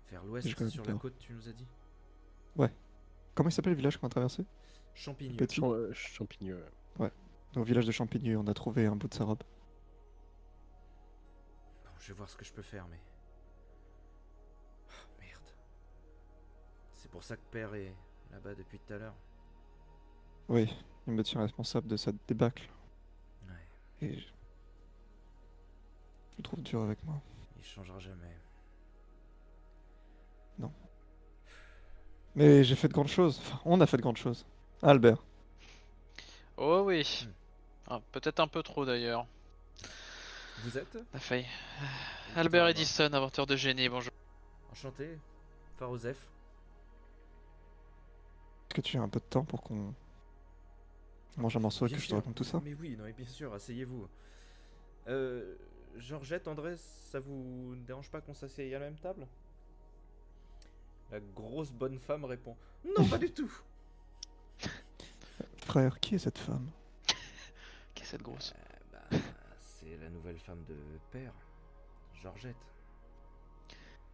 Vers Je l'ouest, connais sur pas. la côte, tu nous as dit? comment il s'appelle le village qu'on a traversé? Champigneux. Petit. Champigneux. Au village de Champigny, on a trouvé un bout de sa robe. Bon, je vais voir ce que je peux faire, mais... Oh, merde. C'est pour ça que Père est là-bas depuis tout à l'heure. Oui, il me tient responsable de cette débâcle. Ouais, Et je le trouve dur avec moi. il changera jamais. Mais j'ai fait de grandes choses. Enfin, on a fait de grandes choses. Ah, Albert. Oh oui. Ah, peut-être un peu trop d'ailleurs. Vous êtes? On a failli. Écoutez, Albert moi. Edison, inventeur de génie, bonjour. Enchanté. Farosef. Est-ce que tu as un peu de temps pour qu'on mange un morceau et Bien que je te sûr. raconte tout ça? Mais oui, non, mais bien sûr, asseyez-vous. Georgette, André, ça vous dérange pas qu'on s'asseye à la même table? La grosse bonne femme répond: non, pas du tout. Frère, qui est cette femme? Qu'est-ce que cette grosse? Bah, c'est la nouvelle femme de Père, Georgette.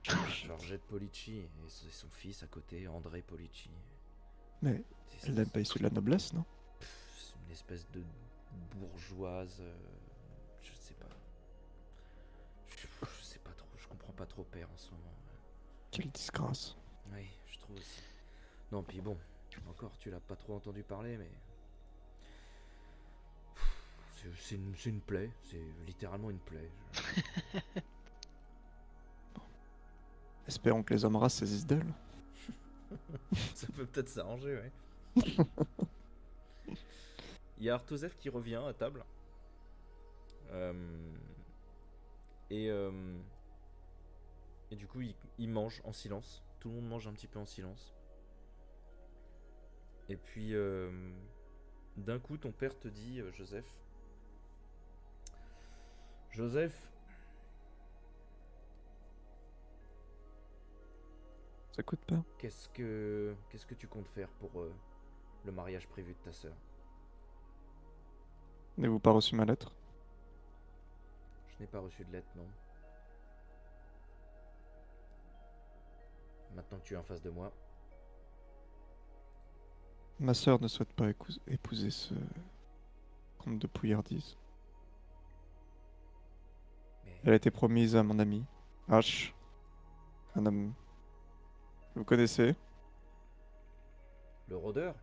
Georgette Polici et son fils à côté, André Polici. Mais C'est- elle n'est pas issue de la noblesse, non? C'est une espèce de bourgeoise. Je sais pas. Je sais pas trop. Je comprends pas trop Père en ce moment. Quelle disgrâce. Oui, je trouve aussi. Non, puis bon, encore, tu l'as pas trop entendu parler, mais. C'est une plaie. C'est littéralement une plaie. Espérons que les hommes races saisissent d'elle. Ça peut peut-être s'arranger, ouais. Il y a Artosef qui revient à table. Et du coup, il mange en silence. Tout le monde mange un petit peu en silence. Et puis, d'un coup, ton père te dit, Joseph. Joseph, Ça coûte pas. qu'est-ce que tu comptes faire pour le mariage prévu de ta sœur? N'avez-vous pas reçu ma lettre? Je n'ai pas reçu de lettre, non. Maintenant que tu es en face de moi, Ma sœur ne souhaite pas épouser ce comte de Pouillardise. mais Elle a été promise à mon ami, H. Un homme... Vous connaissez? le rôdeur,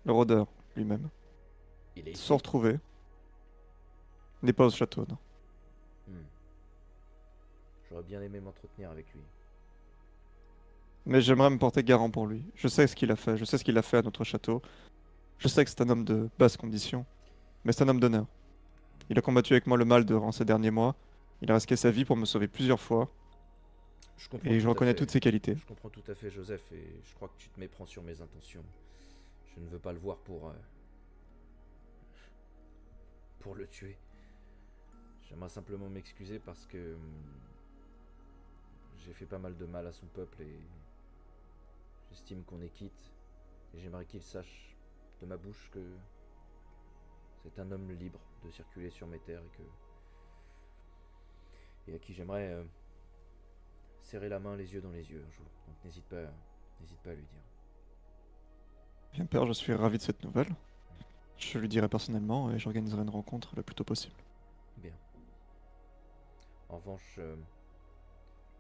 Le rôdeur, lui-même. il est Ils se ici. sont retrouvés. Il n'est pas au château, non. Hmm. J'aurais bien aimé m'entretenir avec lui. Mais j'aimerais me porter garant pour lui. Je sais ce qu'il a fait. Je sais ce qu'il a fait à notre château. Je sais que c'est un homme de basse condition. Mais c'est un homme d'honneur. Il a combattu avec moi le mal durant ces derniers mois. Il a risqué sa vie pour me sauver plusieurs fois. Je comprends Et tout je à reconnais fait. toutes ses qualités. Je comprends tout à fait, Joseph, et je crois que tu te méprends sur mes intentions. Je ne veux pas le voir pour le tuer. J'aimerais simplement m'excuser parce que j'ai fait pas mal de mal à son peuple et j'estime qu'on est quitte. Et j'aimerais qu'il sache de ma bouche que c'est un homme libre de circuler sur mes terres et à qui j'aimerais serrer la main, les yeux dans les yeux un jour. Donc n'hésite pas à lui dire. Bien, père, je suis ravi de cette nouvelle. Je lui dirai personnellement et j'organiserai une rencontre le plus tôt possible. Bien. En revanche,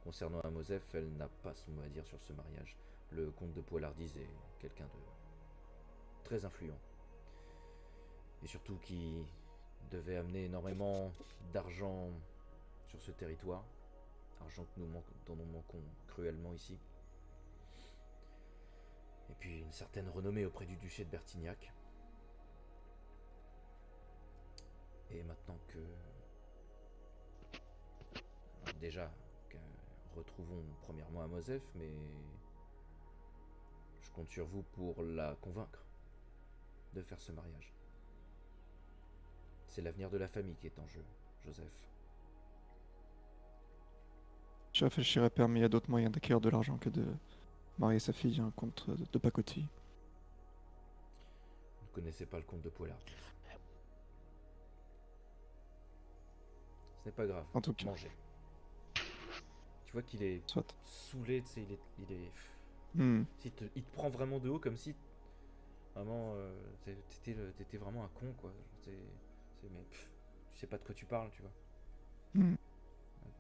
concernant Amosef, elle n'a pas son mot à dire sur ce mariage. Le comte de Poilardise est quelqu'un de très influent. Et surtout qui devait amener énormément d'argent sur ce territoire. Argent dont nous manquons cruellement ici. Et puis une certaine renommée auprès du duché de Bertignac. Et maintenant que... Déjà, retrouvons premièrement Amosef, mais... Je compte sur vous pour la convaincre de faire ce mariage. C'est l'avenir de la famille qui est en jeu, Joseph. Je réfléchirai, père, mais il y a d'autres moyens d'acquérir de l'argent que de marier sa fille à un comte de pacotille. Vous ne connaissez pas le comte de Poilard. Ce n'est pas grave. En tout cas. Mangez. Tu vois qu'il est Soit. saoulé, tu sais, il est... Hmm. Il te prend vraiment de haut comme si... Vraiment, t'étais vraiment un con, quoi. Mais tu sais pas de quoi tu parles, tu vois. Hmm.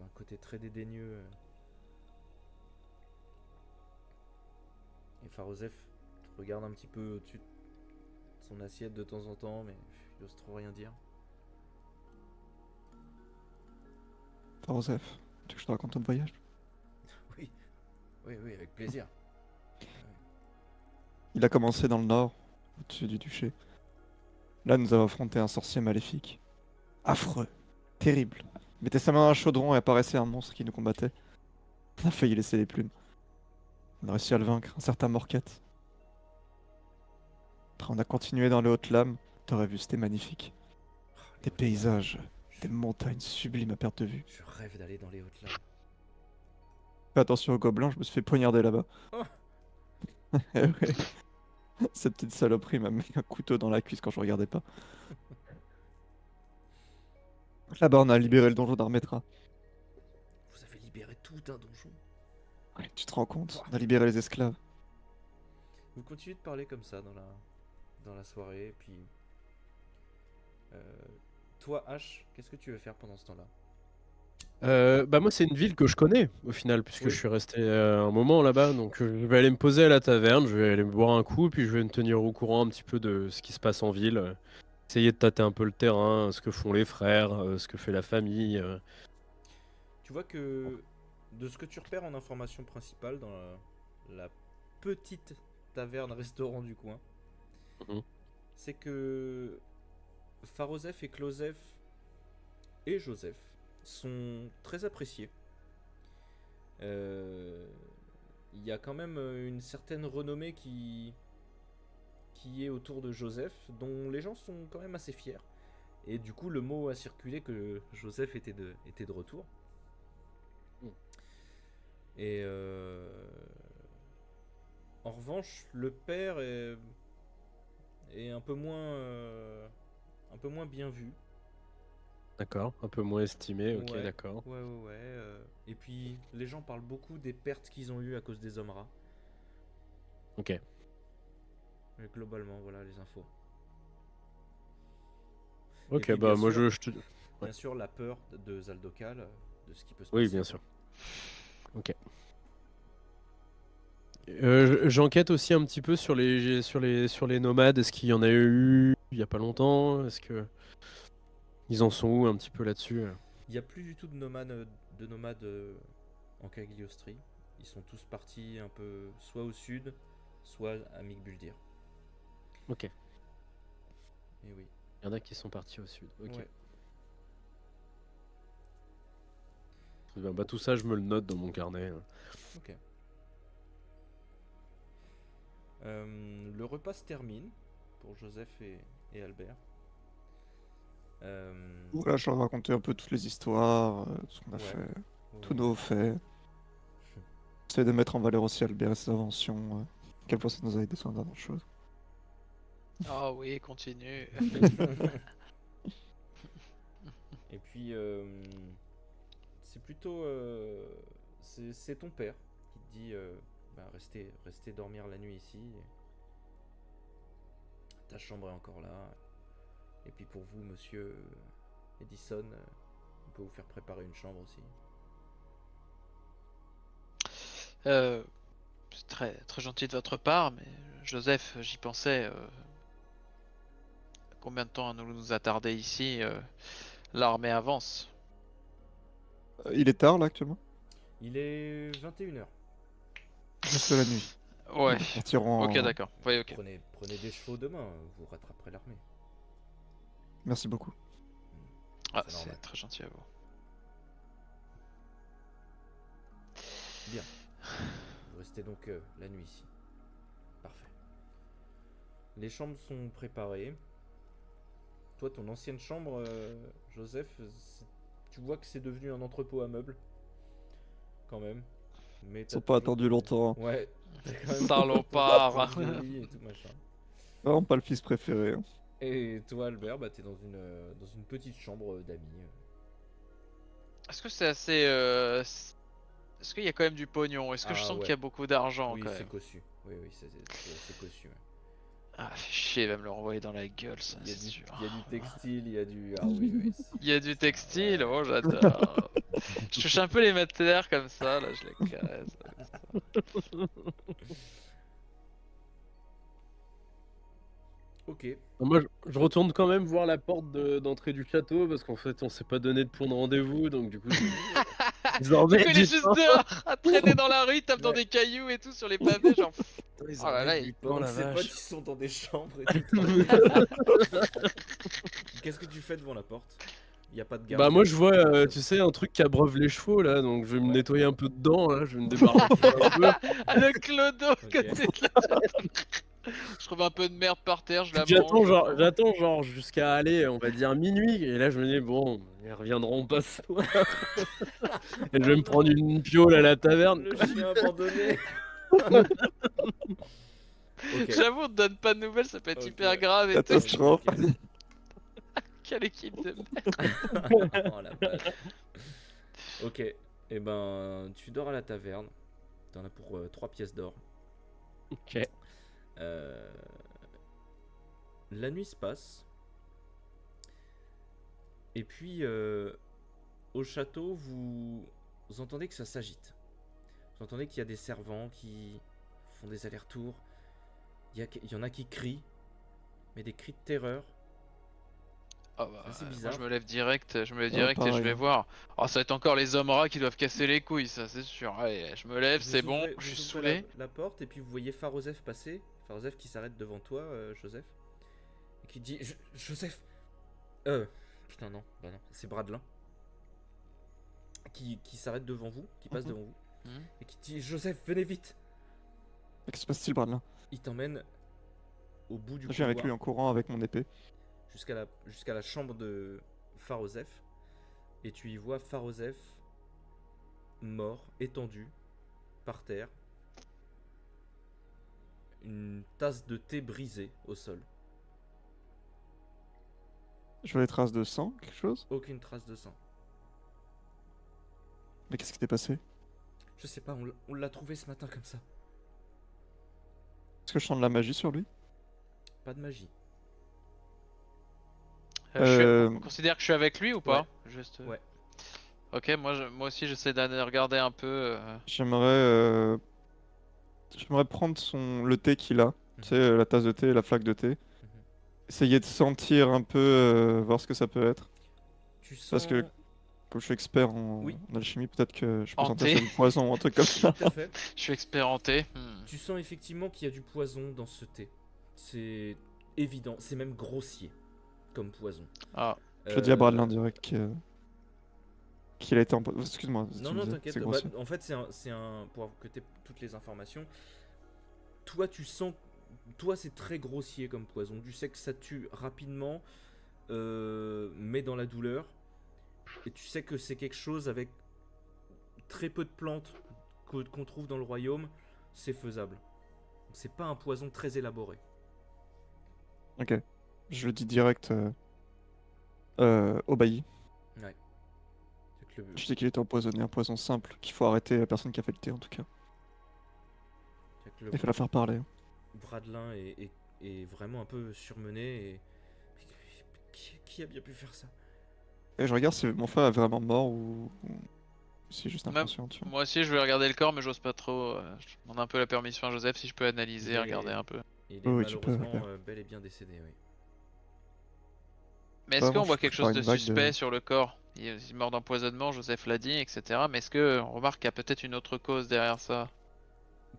Un côté très dédaigneux. Et Farosef te regarde un petit peu au-dessus de son assiette de temps en temps, mais il ose trop rien dire. Joseph, tu veux que je te raconte notre voyage? Oui, oui, avec plaisir. Il a commencé dans le nord, au-dessus du duché. Là, nous avons affronté un sorcier maléfique. Affreux, terrible. Il mettait sa main dans un chaudron et apparaissait un monstre qui nous combattait. On a failli laisser les plumes. On a réussi à le vaincre, un certain Morquette. Après, on a continué dans les hautes lames. T'aurais vu, c'était magnifique. Des paysages, des montagnes sublimes à perte de vue. Je rêve d'aller dans les hautes lames. Fais attention aux gobelins, je me suis fait poignarder là-bas. Oh. Eh ouais. Cette petite saloperie m'a mis un couteau dans la cuisse quand je regardais pas. Là-bas, on a libéré le donjon d'Armetra. Vous avez libéré tout un donjon. Ouais, tu te rends compte? On a libéré les esclaves. Vous continuez de parler comme ça dans la soirée, et puis... toi, H, qu'est-ce que tu veux faire pendant ce temps-là? Bah moi c'est une ville que je connais au final puisque Oui. je suis resté un moment là-bas donc je vais aller me poser à la taverne, je vais aller me boire un coup puis je vais me tenir au courant un petit peu de ce qui se passe en ville, essayer de tâter un peu le terrain, ce que font les frères, ce que fait la famille. Tu vois que de ce que tu repères en information principale dans la petite taverne-restaurant du coin, Mhm. c'est que Farosef et Klosef et Joseph sont très appréciés. Il y a quand même une certaine renommée qui est autour de Joseph, dont les gens sont quand même assez fiers. Et du coup, le mot a circulé que Joseph était de retour. Et en revanche, le père est un peu moins bien vu. D'accord, un peu moins estimé, ok Ouais, d'accord. ouais. Et puis, les gens parlent beaucoup des pertes qu'ils ont eues à cause des hommes rats. Ok. Mais globalement, voilà les infos. Ok puis, bah bien moi sûr- je te... Bien sûr, la peur de Zaldokal, de ce qui peut se Oui passer. bien sûr. Ok. J'enquête aussi un petit peu sur les nomades. Est-ce qu'il y en a eu il y a pas longtemps? Est-ce que ils en sont où un petit peu là-dessus? Il n'y a plus du tout de nomades en Cagliostrie. Ils sont tous partis un peu soit au sud, soit à Migbuldir. Ok. Et oui. Il y en a qui sont partis au sud. Ok. Ouais. Très bien. Bah tout ça je me le note dans mon carnet. Ok. Le repas se termine pour Joseph et Albert. Voilà, je leur ai raconté un peu toutes les histoires, tout ce qu'on a Ouais. fait, tous Ouais. nos faits. J'essaie de mettre en valeur aussi Albert et ses inventions, à quel point ça nous a aidé sur énormément de choses. Ah oui, continue. Et puis, c'est plutôt... c'est ton père qui te dit, restez dormir la nuit ici. Ta chambre est encore là. Et puis pour vous, monsieur Edison, on peut vous faire préparer une chambre aussi. C'est très, très gentil de votre part, mais Joseph, j'y pensais. Combien de temps allons-nous nous attarder ici? L'armée avance. Il est tard là actuellement. Il est 21h. Juste la nuit. Ouais. Ils partiront Ok, en- d'accord. Ouais, ok. Prenez des chevaux demain, vous rattraperez l'armée. Merci beaucoup. Ah, c'est normal. c'est très gentil à vous. Bien. Vous restez donc la nuit ici. Parfait. Les chambres sont préparées. Toi, ton ancienne chambre, Joseph, tu vois que c'est devenu un entrepôt à meubles. Quand même. Mais Ils t'as sont pas toujours attendus longtemps. Ouais. T'as quand même Salopard. ton joli et tout machin. Vraiment pas le fils préféré. Hein. Et toi, Albert, bah, t'es dans une petite chambre d'amis. Est-ce que c'est assez. Est-ce qu'il y a quand même du pognon? Est-ce que je Ah, sens ouais. qu'il y a beaucoup d'argent Oui, quand c'est même? cossu. Oui, c'est cossu. Ouais. Ah, fait chier, il va me le renvoyer dans la gueule, ça, Il y a c'est du, sûr. il y a du textile, il y a du. Ah oui. Il y a du textile, Ouais. oh j'adore. Je touche un peu les matières comme ça, là, je les caresse. Ok. Moi, je retourne quand même voir la porte d'entrée du château parce qu'en fait, on s'est pas donné de point de rendez-vous, donc du coup, Du désormais, coup, il est juste dehors, à traîner dans la rue, il tape dans Ouais. des cailloux et tout sur les pavés, genre. Ils Oh là là, enlèvent du Oh pain, la ses vache. potes ils sont dans des chambres et tout. Qu'est-ce que tu fais devant la porte? Il y a pas de garde. Bah moi je vois, tu sais, un truc qui abreuve les chevaux là, donc je vais me Ouais. nettoyer un peu dedans, là, je vais me débarrasser un peu. Le clodo Ok. côté de la... Je trouve un peu de merde par terre, je la J'attends mange. genre jusqu'à aller, on va dire minuit, et là je me dis bon, ils reviendront pas ce soir. Et je vais me prendre une piole à la taverne. Le chien abandonné. Ok. J'avoue, on te donne pas de nouvelles, ça peut être Ok, hyper ouais. grave et tout. Catastrophe. Ok. Quelle équipe de merde. Oh la vache. Ok. Et ben, tu dors à la taverne. T'en as pour 3 pièces d'or. Ok. La nuit se passe. Et puis, au château, vous entendez que ça s'agite. Vous entendez qu'il y a des servants qui font des allers-retours. Il y en a qui crient, mais des cris de terreur. Ah bah, C'est moi bizarre. je me lève direct, et je pareil, vais hein. voir. Oh, ça va être encore les hommes rats qui doivent casser les couilles, ça c'est sûr. Allez, je me lève, c'est bon, je suis vous ouvrez saoulé. la porte et puis vous voyez Farosef passer. Farosef qui s'arrête devant toi, Joseph. Et qui dit Joseph. Putain, non, bah non, c'est Bradelin. Qui s'arrête devant vous, qui passe Mhm. devant vous. Mhm. Et qui dit Joseph, venez vite. Qu'est-ce qui se passe-t-il, Bradlin? Il t'emmène au bout du Je viens avec lui couloir en courant avec mon épée. jusqu'à la chambre de Farosef. Et tu y vois Farosef mort, étendu, par terre. Une tasse de thé brisée au sol. Je vois des traces de sang, quelque chose. Aucune trace de sang. Mais qu'est-ce qui s'est passé? Je sais pas, on l'a trouvé ce matin comme ça. Est-ce que je sens de la magie sur lui? Pas de magie. On considère que je suis avec lui ou pas? Juste. Ouais. Ok, moi aussi j'essaie d'aller regarder un peu. J'aimerais prendre le thé qu'il a. Tu sais, la tasse de thé, la flaque de thé. Essayer de sentir un peu, voir ce que ça peut être. Tu sens. Parce que comme je suis expert en, Oui. en alchimie, peut-être que je peux En sentir thé. s'il y a du poison ou un truc comme ça. Tout à fait. Je suis expérimenté. Tu sens effectivement qu'il y a du poison dans ce thé. C'est évident, c'est même grossier comme poison. Ah, Je dis à Bradlin direct qu'il a été en... Excuse-moi. si Non, tu me non, disais, t'inquiète. c'est Bah, grossier. en fait, c'est un. Pour que tu aies toutes les informations. Toi, tu sens. Toi, c'est très grossier comme poison. Tu sais que ça tue rapidement, mais dans la douleur. Et tu sais que c'est quelque chose avec très peu de plantes qu'on trouve dans le royaume. C'est faisable. C'est pas un poison très élaboré. Ok. Je le dis direct au bailli. Ouais. C'est que Je dis qu'il était empoisonné, un poison simple, qu'il faut arrêter la personne qui a fait le thé en tout cas. Il faut la faire parler. Bradelin est vraiment un peu surmené et qui a bien pu faire ça? Et je regarde si mon frère est vraiment mort ou si c'est juste Même- inconscient, tu vois. Moi aussi, je vais regarder le corps, mais j'ose pas trop. Je demande un peu la permission à Joseph si je peux analyser, Il est- regarder un peu. Il est Oui, tu peux, malheureusement ouais. bel et bien décédé, oui. Mais est-ce Vraiment, qu'on je voit trouve quelque par chose de une vague suspect de... sur le corps? Il est mort d'empoisonnement, Joseph l'a dit, etc. Mais est-ce que on remarque qu'il y a peut-être une autre cause derrière ça?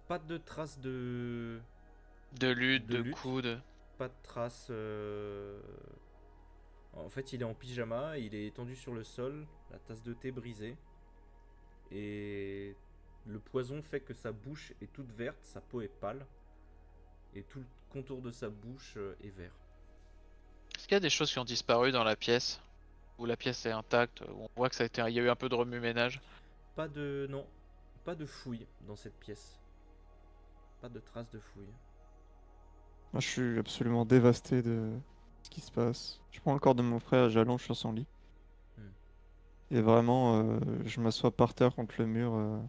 Pas de traces De lutte, de de lutte, coude? pas de traces. En fait, il est en pyjama, il est étendu sur le sol, la tasse de thé brisée. Et le poison fait que sa bouche est toute verte, sa peau est pâle. Et tout le contour de sa bouche est vert. Est-ce qu'il y a des choses qui ont disparu dans la pièce? Où la pièce est intacte, où on voit que il y a eu un peu de remue-ménage? Pas de. Non, pas de fouilles dans cette pièce. Pas de traces de fouilles. Moi, je suis absolument dévasté de ce qui se passe. Je prends le corps de mon frère, j'allonge sur son lit. Et vraiment, je m'assois par terre contre le mur, au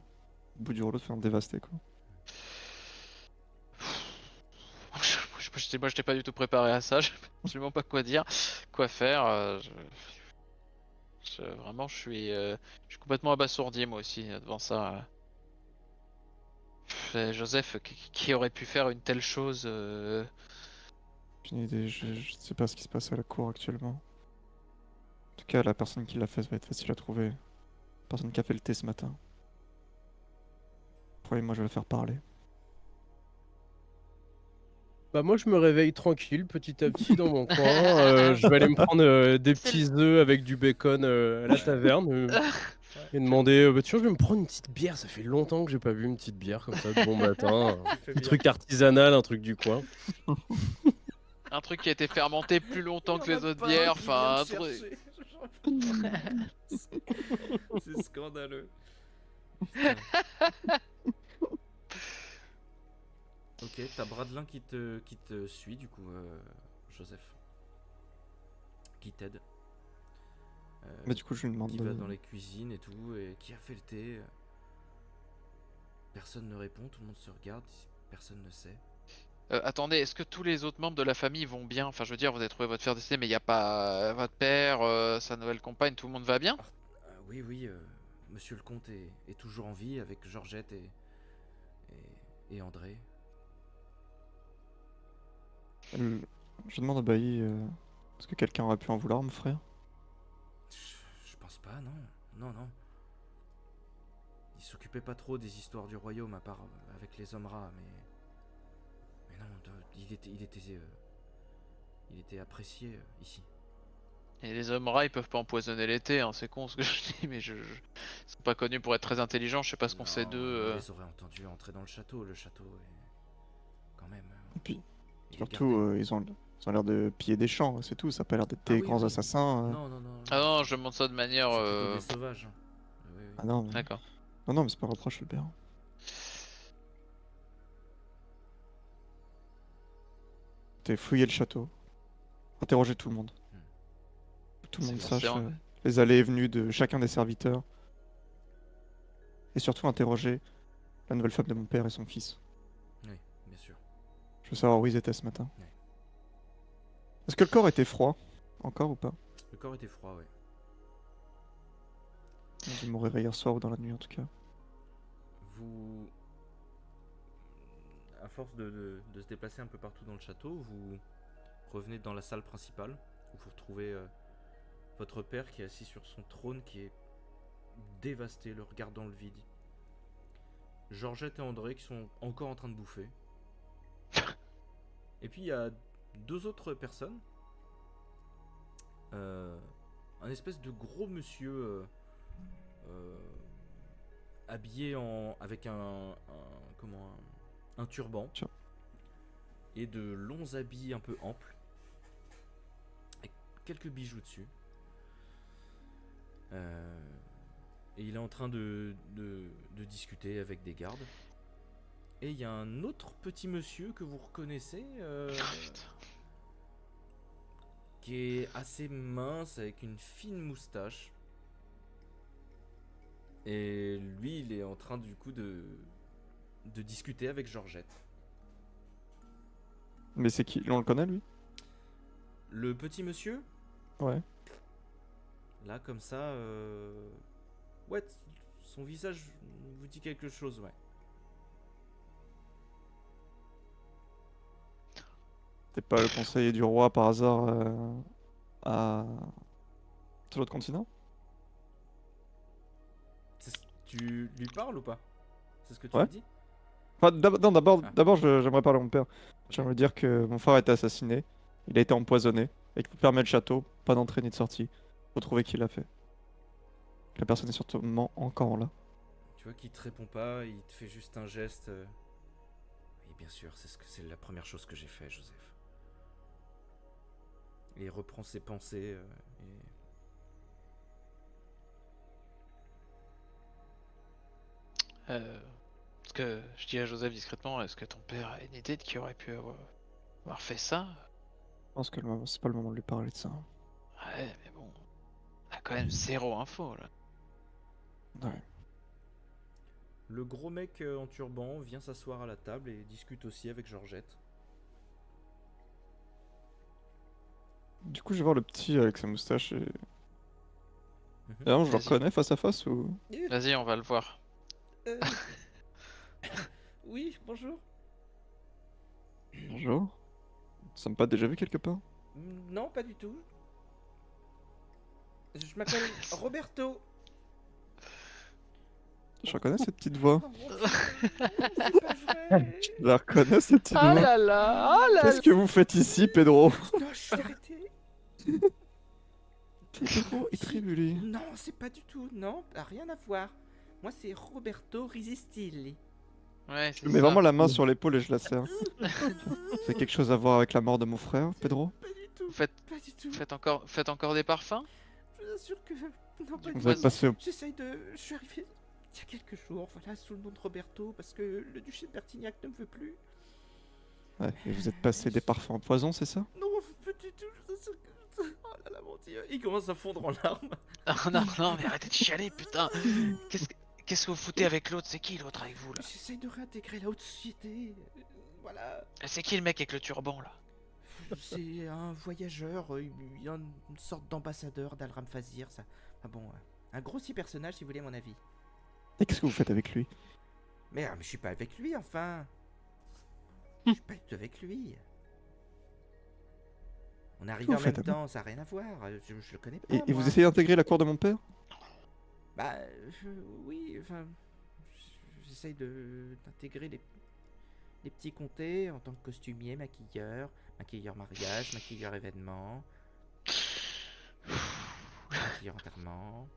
bout du rouleau, de faire dévasté, quoi. Moi, j'étais pas du tout préparé à ça, je sais absolument pas quoi dire, quoi faire. Vraiment, je suis complètement abasourdi moi aussi devant ça. Joseph, qui aurait pu faire une telle chose J'ai une idée, je sais pas ce qui se passe à la cour actuellement. En tout cas, la personne qui l'a fait, ça va être facile à trouver. La personne qui a fait le thé ce matin. Croyez-moi, je vais le faire parler. Bah moi je me réveille tranquille petit à petit dans mon coin. Je vais aller me prendre des C'est petits œufs avec du bacon à la taverne et demander bah, tiens je vais me prendre une petite bière. Ça fait longtemps que j'ai pas bu une petite bière comme ça de bon matin. Tu fais Un bien. truc artisanal, un truc du coin. un truc qui a été fermenté plus longtemps que Il y en les a autres pas bières, un qui vient enfin me un truc. chercher. C'est scandaleux. Putain. Ok, t'as Bradelin qui te suit du coup, Joseph. Qui t'aide. Mais du coup, je lui demande Qui de... va dans les cuisines et tout, et qui a fait le thé. Personne ne répond, tout le monde se regarde, personne ne sait. Attendez, est-ce que tous les autres membres de la famille vont bien? Enfin, je veux dire, vous avez trouvé votre frère décédé, mais il n'y a pas votre père, sa nouvelle compagne, tout le monde va bien? Oui, oui, monsieur le comte est toujours en vie avec Georgette et André. Je demande à Bailly, est-ce que quelqu'un aurait pu en vouloir, mon frère? Je pense pas, non. Non, non. Il s'occupait pas trop des histoires du royaume, à part avec les hommes rats, mais non, il était apprécié ici. Et les hommes rats, ils peuvent pas empoisonner l'été, hein, c'est con ce que je dis, mais ils sont pas connus pour être très intelligents, je sais pas ce qu'on sait Non, d'eux. on les aurait entendus entrer dans le château. Le château est quand même. Et puis, il est surtout, gardé. ils ont l'air de piller des champs, c'est tout. Ça a pas l'air d'être Ah des oui, grands oui. assassins. Non, non, non. Ah non, je demande ça de manière. C'est plutôt des sauvages. Oui, oui. Ah non, mais... D'accord. Non, non, mais c'est pas un reproche, Albert. T'es fouillé le château. Interroger tout le monde. Que tout le C'est monde bon, sache c'est un- les allées et venues de chacun des serviteurs. Et surtout interroger la nouvelle femme de mon père et son fils. Oui, bien sûr. Je veux savoir où ils étaient ce matin. Ouais. Est-ce que le corps était froid? Encore ou pas? Le corps était froid, oui. Ils ont dû mourir hier soir ou dans la nuit en tout cas. Vous. À force de se déplacer un peu partout dans le château, vous revenez dans la salle principale où vous retrouvez votre père qui est assis sur son trône, qui est dévasté, le regard dans le vide. Georgette et André qui sont encore en train de bouffer. Et puis il y a deux autres personnes. Un espèce de gros monsieur habillé avec un turban Tiens. et de longs habits un peu amples avec quelques bijoux dessus. Et il est en train de discuter avec des gardes. Et il y a un autre petit monsieur que vous reconnaissez, Putain. qui est assez mince avec une fine moustache. Et lui, il est en train du coup de discuter avec Georgette. Mais c'est qui? On le connaît lui? Le petit monsieur, Ouais. Là, comme ça, ouais, son visage vous dit quelque chose, ouais. T'es pas le conseiller du roi par hasard à... sur l'autre continent? Tu lui parles ou pas? C'est ce que tu Ouais. me dis? Enfin, non, d'abord, Ah. j'aimerais parler à mon père. Ok. J'aimerais dire que mon frère a été assassiné, il a été empoisonné, et qu'il faut fermer le château, pas d'entrée ni de sortie. Faut trouver qui l'a fait. La personne est sûrement encore là. Tu vois qu'il te répond pas, il te fait juste un geste. Oui, bien sûr, c'est la première chose que j'ai fait, Joseph. Et il reprend ses pensées. Parce que je dis à Joseph discrètement, est-ce que ton père a une idée de qui aurait pu avoir fait ça? Je pense que c'est pas le moment de lui parler de ça. Ouais, mais bon, on a quand même zéro info là. Ouais. Le gros mec en turban vient s'asseoir à la table et discute aussi avec Georgette. Du coup, je vais voir le petit avec sa moustache et... Mhm. D'ailleurs, je le Vas-y. reconnais face à face ou... Vas-y, on va le voir. Oui, bonjour. Bonjour. Nous sommes pas déjà vu quelque part? Non, pas du tout. Je m'appelle Roberto. Je reconnais cette petite voix. Oh, mon Dieu, non, c'est pas vrai. Je la reconnais cette petite voix. là, oh là Qu'est-ce que vous faites ici, Pedro? Non, je suis arrêté. Pedro est tribulé. Non, c'est pas du tout. Non, rien à voir. Moi, c'est Roberto Risistilli. Ouais, Je c'est lui mets ça. vraiment la main sur l'épaule et je la serre. C'est quelque chose à voir avec la mort de mon frère, Pedro? Pas du tout. Faites, Pas du tout. faites encore des parfums? Je vous assure que non, pas du Vous êtes tout. passé au... J'essaye de. Je suis arrivé il y a quelques jours, voilà, sous le nom de Roberto, parce que le duché de Bertignac ne me veut plus. Ouais, et vous êtes passé des parfums en poison, c'est ça? Non, pas du tout. Je vous assure que. Oh là là, mon Dieu. Il commence à fondre en larmes. Non, mais arrêtez de chialer, putain. Qu'est-ce que vous foutez avec l'autre? C'est qui l'autre avec vous là? J'essaye de réintégrer la haute société. Voilà. C'est qui le mec avec le turban là? C'est un voyageur, il y a une sorte d'ambassadeur d'Alram Fazir, ça. Ah bon, un grossier personnage si vous voulez mon avis. Et qu'est-ce que vous faites avec lui? Mais je suis pas avec lui, enfin. Je suis pas du tout avec lui. On est arrivé vous en même faites, temps, ça n'a rien à voir. Je le connais pas. Et vous moi. essayez d'intégrer la cour de mon père? Bah, oui, enfin. J'essaye d'intégrer les petits comtés en tant que costumier, maquilleur mariage, maquilleur événement, maquilleur enterrement.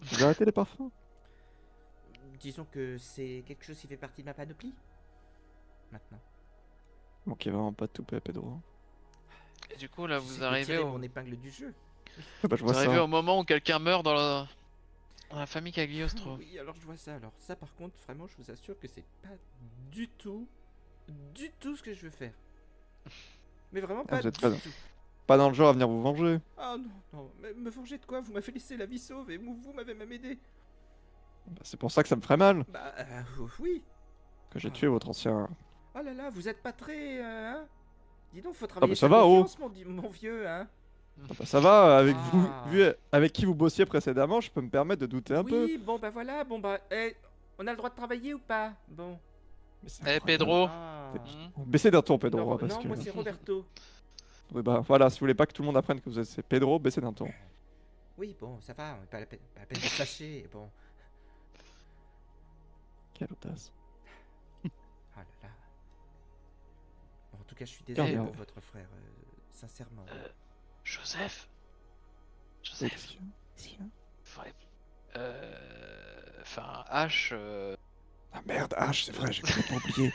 Vous arrêtez les parfums? Disons que c'est quelque chose qui fait partie de ma panoplie. Maintenant. Manquez vraiment pas de toupet, Pedro. Et du coup là vous J'essaie de arrivez tirer au... mon épingle du jeu. Ah bah je Vous vois arrivez ça. au moment où quelqu'un meurt dans la famille Cagliostro. Oui, alors je vois ça. Alors ça, par contre, vraiment, je vous assure que c'est pas du tout ce que je veux faire. Mais vraiment Ah, pas vous du êtes pas- tout. Pas dans le genre à venir vous venger. Ah non, non, mais me venger de quoi? Vous m'avez laissé la vie sauve et vous m'avez même aidé. Bah, c'est pour ça que ça me ferait mal. Bah oui. Que j'ai tué votre ancien... Oh là là, vous êtes pas très... hein? Dis donc, faut bah, travailler ça sa va, oh. confiance, mon vieux, hein? Ah bah, ça va, avec Ah. vous, vu avec qui vous bossiez précédemment, je peux me permettre de douter un peu. Oui, bon bah voilà, bon bah... on a le droit de travailler ou pas? Bon. Mais c'est Eh incroyable. Pedro. Ah. Baissez d'un ton, Pedro, Non, hein, parce non, que... moi c'est Roberto. Oui, bah voilà, si vous voulez pas que tout le monde apprenne que vous êtes c'est Pedro, baissez d'un ton. Oui, bon, ça va, pas la peine de se fâcher, bon. Quelle audace. Ah là là. Bon, en tout cas, je suis désolé Regarde. pour votre frère, sincèrement. Joseph. Oui, Joseph. qu'est-ce qu'il y a Faudrait... Enfin, H... Ah merde, H, c'est vrai, j'ai complètement oublié.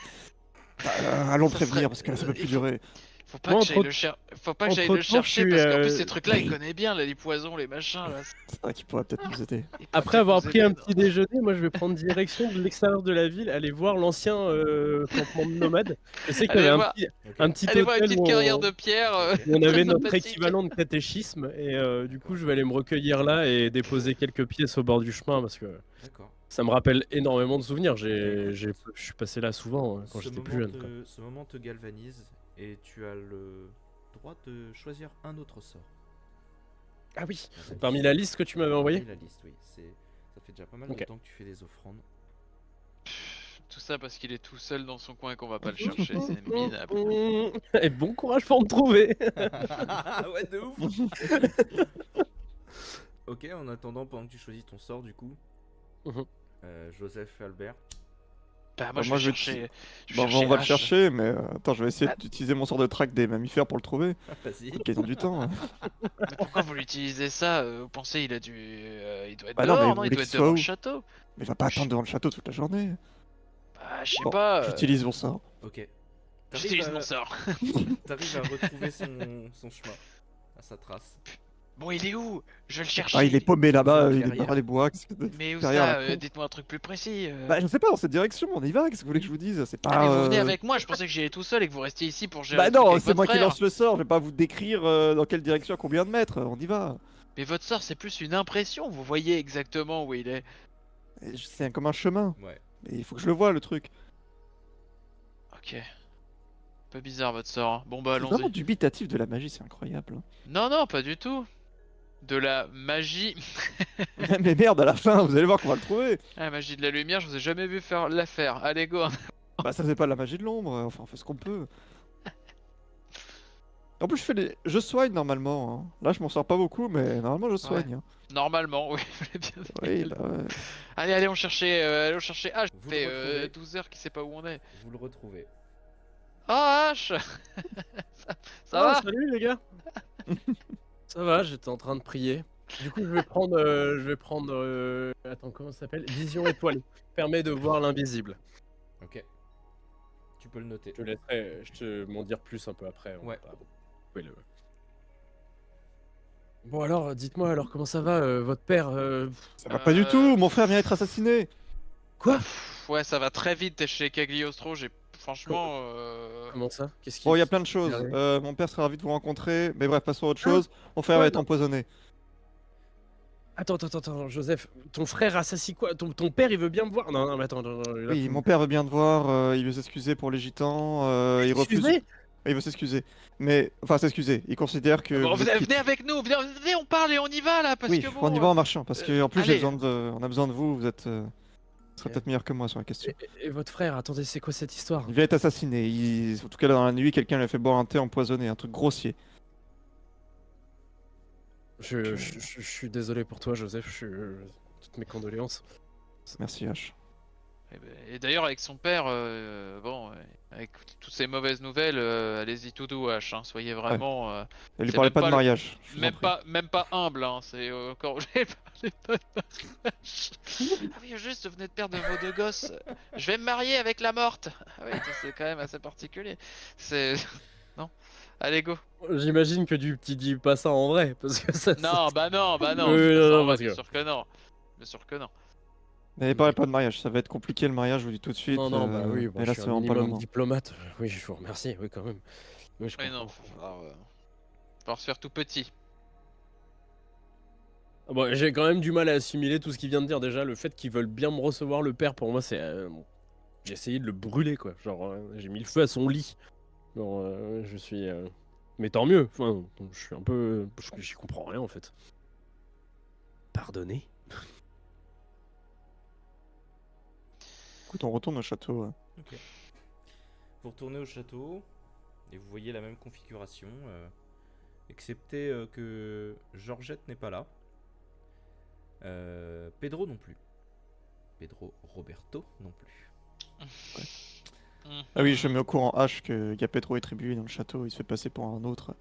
Allons le Ça prévenir, serait- parce que là ça peut plus il faut- durer. Faut pas Moi, que j'aille entre- le Faut pas que j'aille le entre-temps, chercher je suis, parce qu'en plus euh, ces trucs-là il connaît bien là, les poisons, les machins là. C'est vrai qu'il pourrait peut-être nous aider. Il peut Après peut-être avoir nous pris un aider, petit déjeuner, moi je vais prendre direction de l'extérieur de la ville, aller voir l'ancien campement de nomades. Je sais qu'il y Allez avait voir- un petit Allez voir une hôtel petite où carrière de pierre. où on avait notre sympathique. équivalent de catéchisme et du coup je vais aller me recueillir là et déposer quelques pièces au bord du chemin parce que D'accord. ça me rappelle énormément de souvenirs. Je suis passé là souvent quand Ce j'étais moment plus jeune. quoi. ce moment te galvanise et tu as le droit de choisir un autre sort. Ah oui, Avec- parmi la liste que tu m'avais envoyée. La liste, oui. Ça fait déjà pas mal Ok. de temps que tu fais des offrandes. Tout ça parce qu'il est tout seul dans son coin et qu'on va pas le chercher, c'est minable. Et bon courage pour me trouver. Ouais, de ouf. Ok, en attendant, pendant que tu choisis ton sort, du coup, Mhm. Joseph Albert. Bah, Bah, moi je moi, vais je vais chercher. Je vais Bon, on va le H. chercher, mais attends, je vais essayer Ah. d'utiliser mon sort de traque des mammifères pour le trouver. Vas-y. Gagnons du temps. Hein. Mais pourquoi vous l'utilisez ça Vous pensez il doit être Bah non, mais dehors, vous non? Il voulez doit qu'il être soit devant où? le château. Mais il va pas attendre devant le château toute la journée. Bah, je sais Bon, pas. j'utilise mon sort. Ok. J'utilise mon sort. T'arrives à retrouver son chemin, à sa trace. Bon, il est où? Je vais le chercher. Ah, il est paumé là-bas, Une il est clairière. dans les bois. Mais où derrière ça? la con. Dites-moi un truc plus précis. Bah, je sais pas, dans cette direction, on y va, qu'est-ce que vous voulez que je vous dise? C'est Ah, pas. mais vous venez avec moi, je pensais que j'y allais tout seul et que vous restiez ici pour gérer Bah le truc non, avec c'est votre moi qui frère. lance le sort, je vais pas vous décrire dans quelle direction, à combien de mètres, on y va. Mais votre sort, c'est plus une impression, vous voyez exactement où il est. C'est comme un chemin, Ouais. mais il faut que je le voie le truc. Ok. Un peu bizarre votre sort. Hein. Bon bah C'est vraiment allons-y. dubitatif de la magie, c'est incroyable. Non, non, pas du tout. De la magie. Mais merde, à la fin, vous allez voir qu'on va le trouver. Ah, la magie de la lumière, je vous ai jamais vu faire l'affaire. Allez, go. Bah ça c'est pas de la magie de l'ombre, enfin on fait ce qu'on peut. En plus je soigne normalement, hein. Là je m'en sors pas beaucoup mais normalement je soigne. Hein. Normalement, oui, je l'ai bien Oui dit. bah ouais. Allez, allez, on cherchait H. Vous Ça fait le retrouvez. 12 heures qu'il sait pas où on est. Vous le retrouvez. Oh, H. Ça Ah, va? salut les gars. Ça va, j'étais en train de prier. Du coup, je vais prendre, attends, comment ça s'appelle? Vision étoilée. Permet de voir l'invisible. Ok. Tu peux le noter. Je te laisserai, je te m'en dire plus un peu après. on Ouais. va pas- oui, Bon alors, dites-moi alors comment ça va, votre père Ça va pas du tout, mon frère vient d'être assassiné. Quoi? Ouais, ça va très vite, t'es chez Cagliostro, j'ai... Franchement... Comment ça? Qu'est-ce qui Bon il y a plein de choses, arrive mon père serait ravi de vous rencontrer, mais bref passons à autre chose. Mon frère va Ouais, être non. empoisonné. Attends, Joseph, ton frère assassine quoi? Ton père il veut bien me voir? Non, mais attends, là, Oui tu me- mon père veut bien te voir, il veut s'excuser pour les gitans, il refuse. Excusez. Il veut s'excuser. Mais, enfin s'excuser, il considère que... Bon, vous êtes venez avec nous, venez, on parle et on y va là, parce Oui, que bon... on y va en marchant, parce que en plus allez. on a besoin de vous, vous êtes... Vous serez Ok. peut-être meilleur que moi sur la question. Et votre frère, attendez, c'est quoi cette histoire? Il vient d'être assassiné, en tout cas dans la nuit, quelqu'un lui a fait boire un thé empoisonné, un truc grossier. Je suis désolé pour toi, Joseph, toutes mes condoléances. Merci H. Et d'ailleurs, avec son père, bon, avec toutes ces mauvaises nouvelles, allez-y tout doux, H, hein, soyez vraiment... Elle lui C'est parlait même pas pas de le- mariage. je vous en prie. même pas humble, hein, c'est encore... J'ai parlé pas de mariage. Ah oui, juste, vous venez de perdre vos deux gosses. Je vais me marier avec la morte. Ah oui, ça, c'est quand même assez particulier. C'est... Non. Allez, go. J'imagine que tu dis pas ça en vrai, parce que ça... Non, bah non, Oui, c'est pas non, ça, non, en vrai, parce bien que- sûr que non. Bien sûr que non. N'allez parlez pas de mariage, ça va être compliqué le mariage, je vous le dis tout de suite. Non, bah oui, bon, mais là je c'est suis un vraiment pas le minimum moment. diplomate. Oui, je vous remercie, oui, quand même. Oui, je Oui, non, comprends. va falloir se faire tout petit. Ah bon, j'ai quand même du mal à assimiler tout ce qu'il vient de dire. Déjà, le fait qu'ils veulent bien me recevoir, le père, pour moi, c'est... bon, j'ai essayé de le brûler, quoi. Genre, j'ai mis le feu à son lit. Genre, je suis... Mais tant mieux. Enfin, je suis un peu... J'y comprends rien, en fait. Pardonnez. Écoute, on retourne au château. Ok. Vous retournez au château et vous voyez la même configuration, excepté que Georgette n'est pas là. Pedro non plus. Pedro Roberto non plus. Ah oui, je mets au courant H qu'il y a Pedro et Tribué dans le château, il se fait passer pour un autre.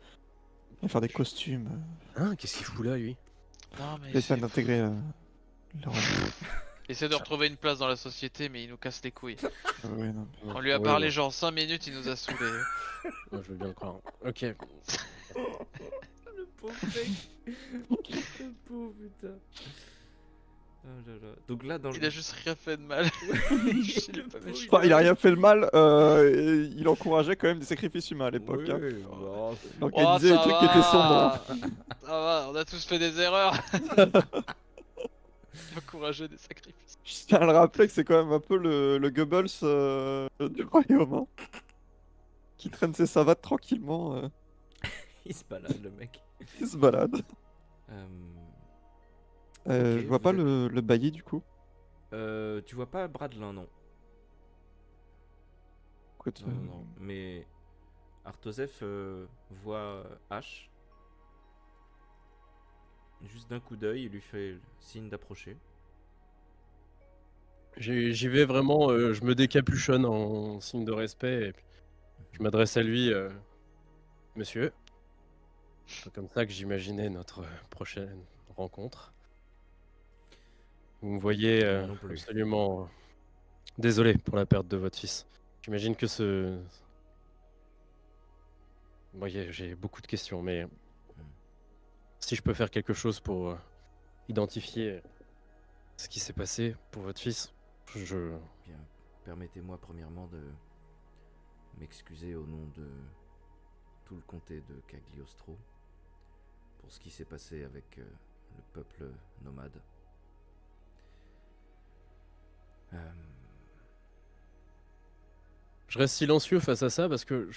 Il va faire des costumes. Hein, qu'est-ce qu'il fout là, lui? Non, mais Essaie c'est d'intégrer leur... essaie de retrouver une place dans la société, mais il nous casse les couilles. ouais, non. On lui a Oui, parlé bon. genre 5 minutes, il nous a saoulés. Ouais, je veux bien le croire. Ok. Le pauvre mec. Le pauvre putain. Oh là là. Donc là dans Il a juste rien fait de mal. Le Je l'ai pas pauvre, méchant. Enfin, il a rien fait de mal, et il encourageait quand même des sacrifices humains à l'époque. Hein. Ouais, bon, Donc Oh, il disait des ça trucs qui étaient sombres. Hein. Ça va, on a tous fait des erreurs. Encourager des sacrifices. Je tiens à le rappeler que c'est quand même un peu le Goebbels du royaume. Hein. Qui traîne ses savates tranquillement, il se balade le mec. il se balade. Ok, Je vois vous pas êtes- le bailli du coup. Tu vois pas Bradlin, non. Écoute, Non, non, non. Mais Artosef voit H. Juste d'un coup d'œil, il lui fait signe d'approcher. J'y vais vraiment, je me décapuchonne en signe de respect et puis je m'adresse à lui. Monsieur, c'est pas comme ça que j'imaginais notre prochaine rencontre. Vous me voyez Moi non plus. absolument désolé pour la perte de votre fils. J'imagine que Vous voyez, j'ai beaucoup de questions, mais si je peux faire quelque chose pour identifier ce qui s'est passé pour votre fils, je... Bien, permettez-moi premièrement de m'excuser au nom de tout le comté de Cagliostro pour ce qui s'est passé avec le peuple nomade. Je reste silencieux face à ça parce que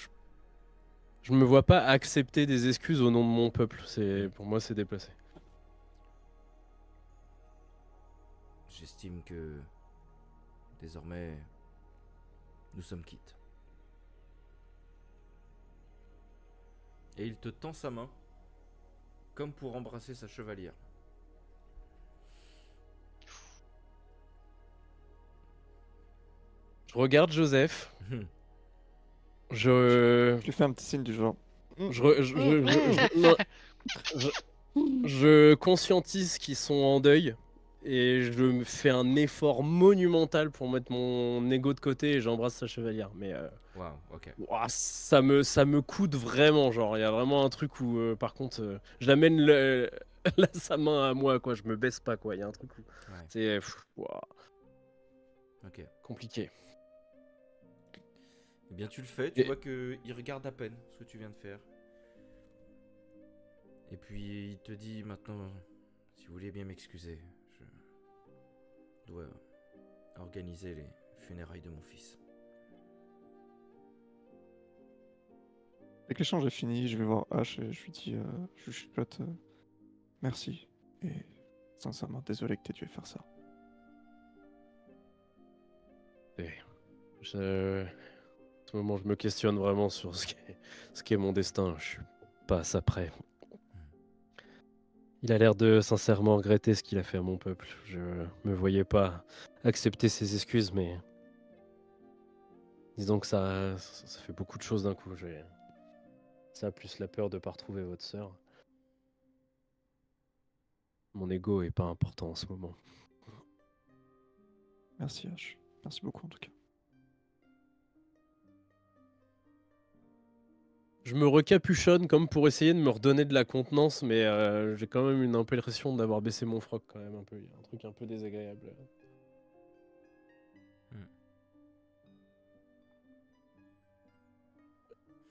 je me vois pas accepter des excuses au nom de mon peuple. Pour moi, c'est déplacé. J'estime que désormais nous sommes quittes. Et il te tend sa main comme pour embrasser sa chevalière. Je regarde Joseph. Je... je lui fais un petit signe du genre. Non, je- je conscientise qu'ils sont en deuil et je me fais un effort monumental pour mettre mon ego de côté et j'embrasse sa chevalière. Mais Waouh, ok. ouah, ça me coûte vraiment, genre il y a vraiment un truc où par contre j'amène sa main à moi quoi, je me baisse pas quoi, il y a un truc où Ouais, c'est ouah, ok. compliqué. Eh bien, tu le fais, tu Et- vois qu'il regarde à peine ce que tu viens de faire. Et puis il te dit maintenant, si vous voulez bien m'excuser, je dois organiser les funérailles de mon fils. Dès que l'échange est fini, je vais voir H et je lui dis, je lui chuchote, merci. Et sincèrement, désolé que t'aies dû faire ça. En ce moment, je me questionne vraiment sur ce qu'est mon destin. Je suis pas à ça près. Il a l'air de sincèrement regretter ce qu'il a fait à mon peuple. Je me voyais pas accepter ses excuses, mais disons que ça fait beaucoup de choses d'un coup. Ça plus la peur de pas retrouver votre sœur. Mon ego est pas important en ce moment. Merci H. Merci beaucoup en tout cas. Je me recapuchonne comme pour essayer de me redonner de la contenance, mais j'ai quand même une impression d'avoir baissé mon froc quand même un peu. Il y a un truc un peu désagréable.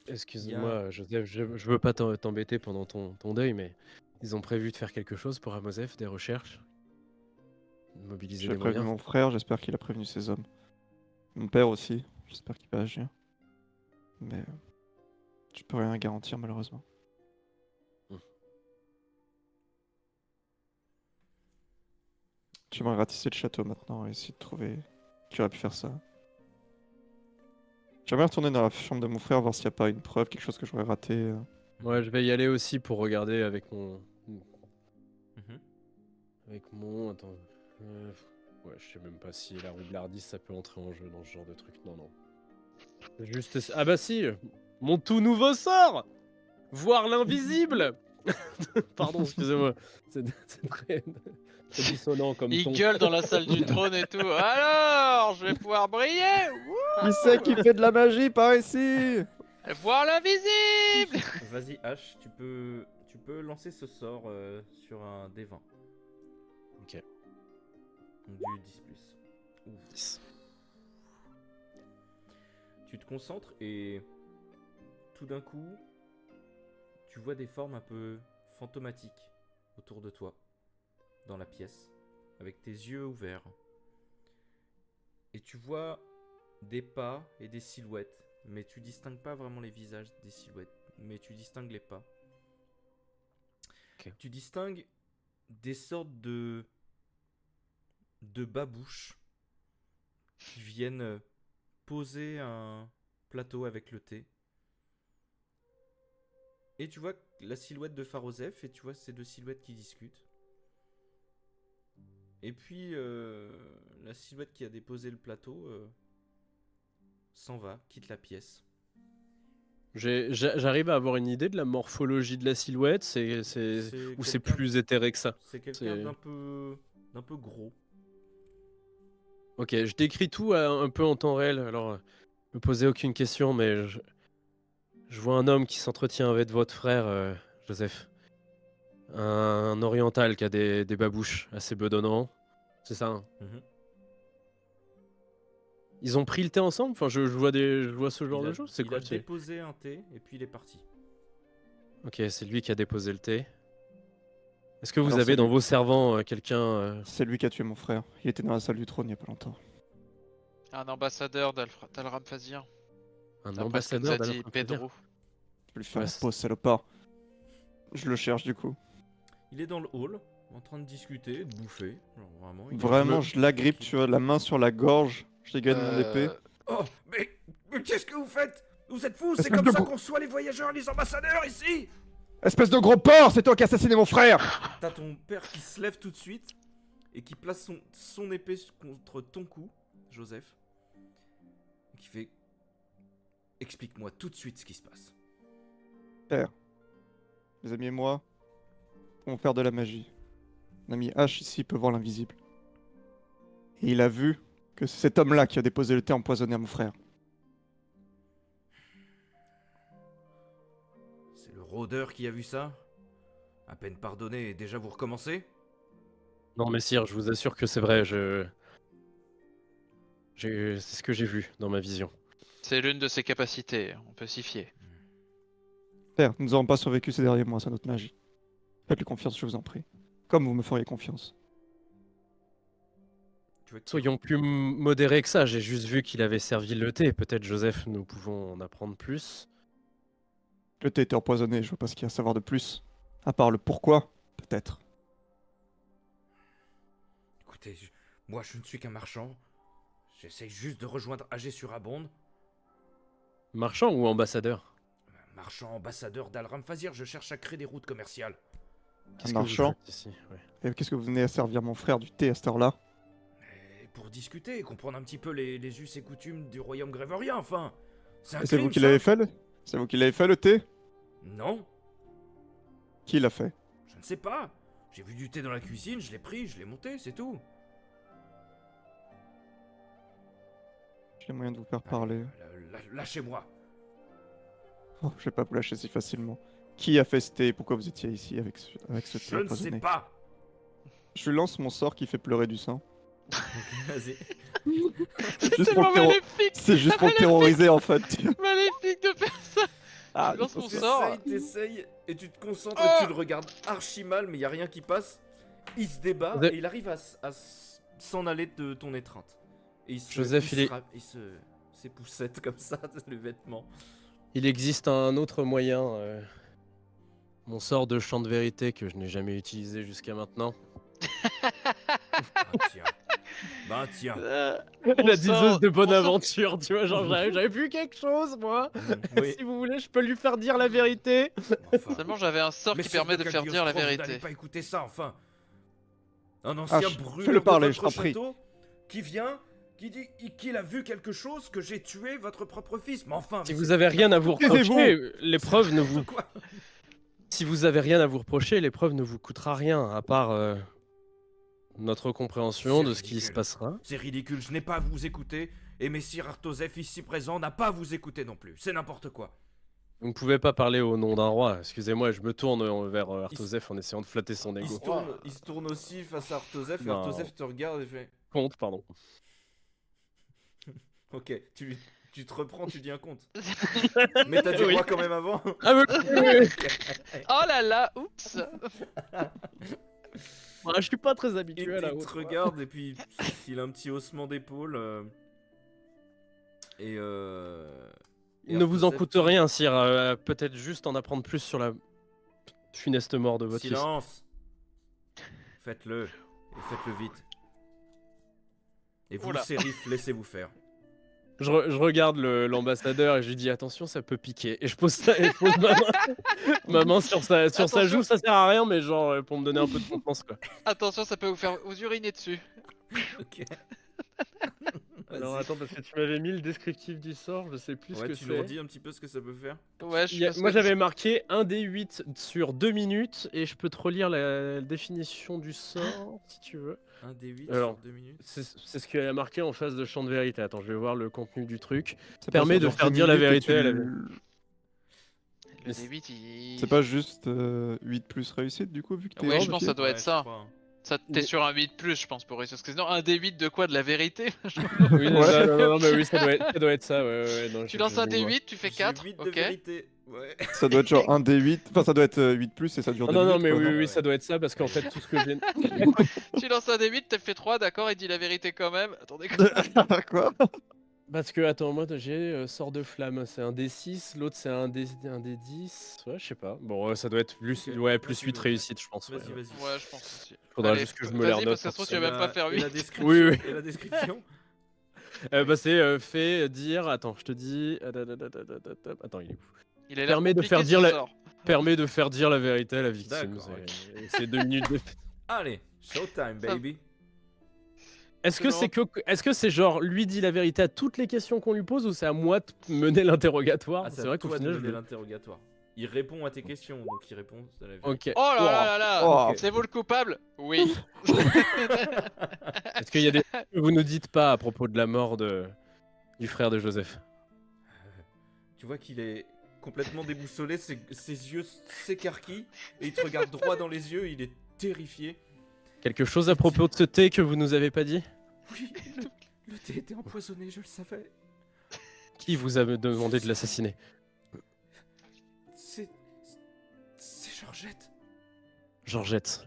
Excuse-moi, Joseph, je veux pas t'embêter pendant ton deuil, mais ils ont prévu de faire quelque chose pour Amosef, des recherches, de mobiliser J'ai des prévenu moyens. mon frère, j'espère qu'il a prévenu ses hommes. Mon père aussi, j'espère qu'il va agir. Mais je peux rien garantir malheureusement. J'aimerais ratisser le château maintenant et essayer de trouver qui aurait pu faire ça. J'aimerais retourner dans la chambre de mon frère, voir s'il n'y a pas une preuve, quelque chose que j'aurais raté. Ouais, je vais y aller aussi pour regarder avec Mhm. Attends. Ouais, je sais même pas si la roublardise ça peut entrer en jeu dans ce genre de truc. Non, non. C'est juste. Ah bah si, mon tout nouveau sort, voir l'invisible. Pardon, excusez-moi. C'est très dissonant comme Il ton. gueule dans la salle du trône et tout. Alors, je vais pouvoir briller. Qui c'est qui fait de la magie par ici? Voir l'invisible. Vas-y H, tu peux lancer ce sort sur un D20. Ok. Du 10+. Ouf. 10. Tu te concentres et tout d'un coup, tu vois des formes un peu fantomatiques autour de toi, dans la pièce, avec tes yeux ouverts. Et tu vois des pas et des silhouettes, mais tu distingues pas vraiment les visages des silhouettes, mais tu distingues les pas. Ok. Tu distingues des sortes de babouches qui viennent poser un plateau avec le thé. Et tu vois la silhouette de Farozef et tu vois ces deux silhouettes qui discutent. Et puis la silhouette qui a déposé le plateau s'en va, quitte la pièce. J'arrive à avoir une idée de la morphologie de la silhouette, ou c'est quelqu'un- plus éthéré que ça? C'est quelqu'un C'est- d'un peu gros. Ok, je décris tout un peu en temps réel. Alors, ne me posez aucune question, mais je vois un homme qui s'entretient avec votre frère, Joseph. Un oriental qui a des babouches assez bedonnants. C'est ça, hein? Mhm. Ils ont pris le thé ensemble? Enfin, je vois ce genre de choses. C'est quoi? Il a déposé un thé et puis il est parti. Ok, c'est lui qui a déposé le thé. Est-ce que vous Alors, avez c'est dans lui. vos servants quelqu'un... C'est lui qui a tué mon frère. Il était dans la salle du trône il y a pas longtemps. Un ambassadeur d'Alram Fazir. un D'après ce que nous ambassadeur a dit d'Al-Khazir? Pedro. Je vais lui faire Ouais, la c'est- pause, salopard. Je le cherche du coup. Il est dans le hall, en train de discuter, de bouffer. Genre, vraiment, il est- Vraiment, je l'agrippe, tu vois, la main sur la gorge. Je dégaine mon épée. Oh, mais qu'est-ce que vous faites? Vous êtes fous? C'est Espèce comme de ça gros- qu'on reçoit les voyageurs, les ambassadeurs ici! Espèce de gros porc, c'est toi qui as assassiné mon frère! T'as ton père qui se lève tout de suite et qui place son épée contre ton cou, Joseph. Et qui fait... Explique-moi tout de suite ce qui se passe. Père, mes amis et moi, on faire de la magie. Mon ami H ici peut voir l'invisible. Et il a vu que c'est cet homme-là qui a déposé le thé empoisonné à mon frère. C'est le rôdeur qui a vu ça? À peine pardonné et déjà vous recommencez? Non, mais sire, je vous assure que c'est vrai. C'est ce que j'ai vu dans ma vision. C'est l'une de ses capacités, on peut s'y fier. Père, nous n'avons pas survécu ces derniers mois, c'est notre magie. Faites-lui confiance, je vous en prie. Comme vous me feriez confiance. Tu vois que- Soyons plus modérés que ça. J'ai juste vu qu'il avait servi le thé. Peut-être, Joseph, nous pouvons en apprendre plus. Le thé était empoisonné, je vois pas ce qu'il y a à savoir de plus. À part le pourquoi, peut-être. Écoutez, moi je ne suis qu'un marchand. J'essaye juste de rejoindre AG sur Abonde. Marchand ou ambassadeur? Marchand ambassadeur d'Alram Fazir, je cherche à créer des routes commerciales. Qu'est-ce Un que vous marchand. faites ici? Ouais. Et qu'est-ce que vous venez à servir mon frère du thé à cette heure-là? Et pour discuter et comprendre un petit peu les us et coutumes du royaume grévorien, enfin. C'est un Et c'est vous crime, qui ça. l'avez fait C'est vous qui l'avez fait le thé? Non, Qui l'a fait? je ne sais pas. J'ai vu du thé dans la cuisine, je l'ai pris, je l'ai monté, c'est tout. J'ai les moyens de vous faire parler. Lâchez-moi. Oh, je vais pas vous lâcher si facilement. Qui a fait ce thé et pourquoi vous étiez ici avec ce thé Je ne sais empoisonné? pas. Je lui lance mon sort qui fait pleurer du sang. Vas-y. C'est juste C'est pour pas le terro- maléfique, C'est juste pour le terroriser en fait. maléfique de personne. Ah, Tu lances mon c'est- sort. T'essayes, et tu te concentres Oh et tu le regardes archi mal, mais il y a rien qui passe. Il se débat Vous êtes- et il arrive à s'en aller de ton étreinte. Et Joseph, il est- il se s'époussette comme ça, le vêtement. Il existe un autre moyen. Mon sort de chant de vérité que je n'ai jamais utilisé jusqu'à maintenant. Ah, tiens. Bah tiens. La diseuse de bonne on sort- aventure, tu vois, genre j'avais vu quelque chose, moi. Oui. Si vous voulez, je peux lui faire dire la vérité. Enfin. Seulement j'avais un sort qui Messieurs permet de faire dire la Cagliostro, vous vérité. n'allez pas écouter ça, enfin. Un ancien H, brûleur fais-le parler, de je votre t'en prie. château qui vient, qui dit qu'il a vu quelque chose, que j'ai tué votre propre fils. Mais enfin, Si mais vous c'est avez rien à vous Taisez-vous. reprocher, les preuves ne vous. n'importe quoi. Si vous avez rien à vous reprocher, l'épreuve ne vous coûtera rien, à part notre compréhension C'est de ce qui se ridicule. passera. C'est ridicule, je n'ai pas à vous écouter, et Messire Artosef ici présent n'a pas à vous écouter non plus. C'est n'importe quoi. Vous ne pouvez pas parler au nom d'un roi. Excusez-moi, je me tourne vers Artosef en essayant de flatter son ego. Il se tourne aussi face à Artosef, et Non. Artosef te regarde et fait... Compte, pardon. Ok, tu te reprends, tu dis un compte. Mais t'as dit Oui. roi quand même avant. Ah, mais... Oh là là, oups. je suis pas très Et habitué à la il te regarde et puis il a un petit haussement d'épaule. Et Il ne vous en Artosef coûte te- rien, sire. Peut-être juste en apprendre plus sur la funeste mort de votre fils. Silence. Faites-le. Et faites-le vite. Et vous, Oula. shérif, laissez-vous faire. Je regarde l'ambassadeur et je lui dis attention, ça peut piquer. Et je pose, ma main sur sa Attention. joue, ça sert à rien, mais genre pour me donner un peu de confiance quoi. Attention, ça peut vous uriner dessus. Ok. Alors Vas-y. attends, parce que tu m'avais mis le descriptif du sort, je sais plus ce Ouais, que tu nous c'est. redis un petit peu ce que ça peut faire. Ouais, je pense Moi que- j'avais marqué 1d8 sur 2 minutes et je peux te relire la définition du sort si tu veux. Un D8 Alors, sur 2 minutes. C'est ce qu'il y a marqué en face de champ de vérité. Attends, je vais voir le contenu du truc. C'est Permet pas de sur faire 2 dire la minutes et vérité à la Le Mais D8, il. C'est pas juste 8 plus réussite du coup, vu que t'es Ouais, hors je pense que pied ça doit être je ça. crois. Ça, Mais- t'es sur un 8+, je pense, pour réussir. Parce que sinon, un D8 de quoi? De la vérité? Oui, Ouais. non, mais oui, ça doit être ça. Ouais, non, Tu lances un je vois. D8, tu fais J'ai 4, 8 de ok. vérité. Ouais. Ça doit être genre 1 D8, enfin ça doit être 8 plus et ça dure Ah, 2 non, minutes. mais quoi, oui, non oui, Ouais. ça doit être ça parce qu'en fait, tout ce que j'ai. Tu lances un D8, t'as fait 3, d'accord, il dit la vérité quand même. Attendez, Quoi? Parce que, attends, moi j'ai sort de flamme, c'est un D6, l'autre c'est un D10. Ouais, je sais pas. Bon, ça doit être plus, Ok. ouais, plus Vas-y, 8 vas-y. réussites, je pense. Vas-y, ouais. vas-y. ouais, je pense aussi. Faudra Allez, juste que je me les vas-y, renote. parce que ça se trouve, tu vas même pas faire Et 8. la description. Oui, oui. Et la description. Bah, c'est fait dire. Attends, je te dis. Attends, il est où? Il a l'air Permet de compliqué, faire ce dire la- sort. Permet de faire dire la vérité à la victime. D'accord, C'est 2 minutes de. Allez, showtime, baby. Est-ce que Excellent. est-ce que c'est genre lui dit la vérité à toutes les questions qu'on lui pose ou c'est à moi de mener l'interrogatoire? Ah, C'est c'est vrai à qu'au toi de final, mener je... l'interrogatoire. Il répond à tes questions, donc il répond à la vérité. Ok. Oh là là là là Oh. C'est vous le coupable? Oui. Est-ce qu'il y a des choses que vous nous dites pas à propos de la mort du frère de Joseph? Tu vois qu'il est complètement déboussolé, ses yeux s'écarquillent et il te regarde droit dans les yeux, il est terrifié. Quelque chose à propos de ce thé que vous nous avez pas dit? Oui, le thé était empoisonné, je le savais. Qui vous a demandé de l'assassiner? C'est Georgette.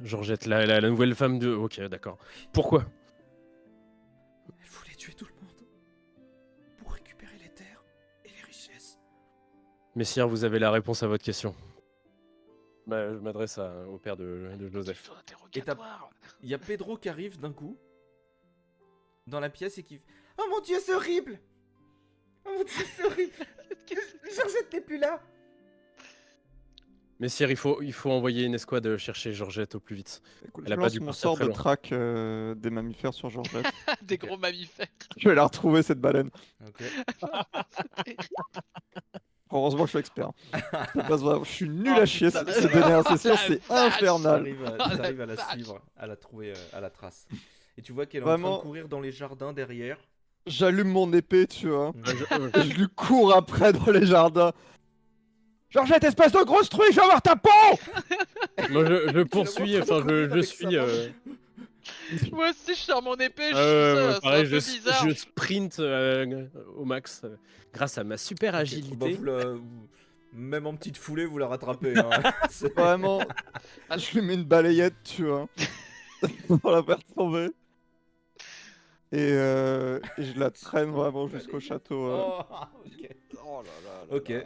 Georgette, la nouvelle femme de... Ok, d'accord. Pourquoi? Elle voulait tuer tout le monde pour récupérer les terres et les richesses. Messire, vous avez la réponse à votre question. Bah, je m'adresse au père de Joseph. Question d'interrogatoire. Il y a Pedro qui arrive d'un coup dans la pièce et qui fait « Oh mon dieu, c'est horrible! Oh mon dieu, c'est horrible! Georgette n'est plus là! » Messire, il faut envoyer une escouade chercher Georgette au plus vite. Écoute, Elle a je pas lance dû mon partir sort très de loin. traque des mammifères sur Georgette. Des gros mammifères. Je vais la retrouver cette baleine. Ok. Heureusement que je suis expert. Ça passe vraiment- je suis nul Oh, à chier, putain, cette la dernière session, vache. c'est infernal. T'arrives à la vache. suivre, à la trouver à la trace. Et tu vois qu'elle est en train Vraiment. de courir dans les jardins derrière. J'allume mon épée, tu vois. Mhm. Et je lui cours après dans les jardins. Georgette, espèce de grosse truie, je vais avoir ta peau! Moi, je Tu la poursuis, vois en train de enfin, courir je avec suis... sa main. Moi aussi, je sors mon épée, je ouais, suis ça, pareil, c'est un peu bizarre. je sprint au max grâce à ma super Ok. agilité. Bah, même en petite foulée, vous la rattrapez. Hein. C'est- Vraiment, Ah. je lui mets une balayette, tu vois. Pour la faire tomber. Et je la traîne vraiment jusqu'au château. Oh, ok. Oh là là là Ok. là.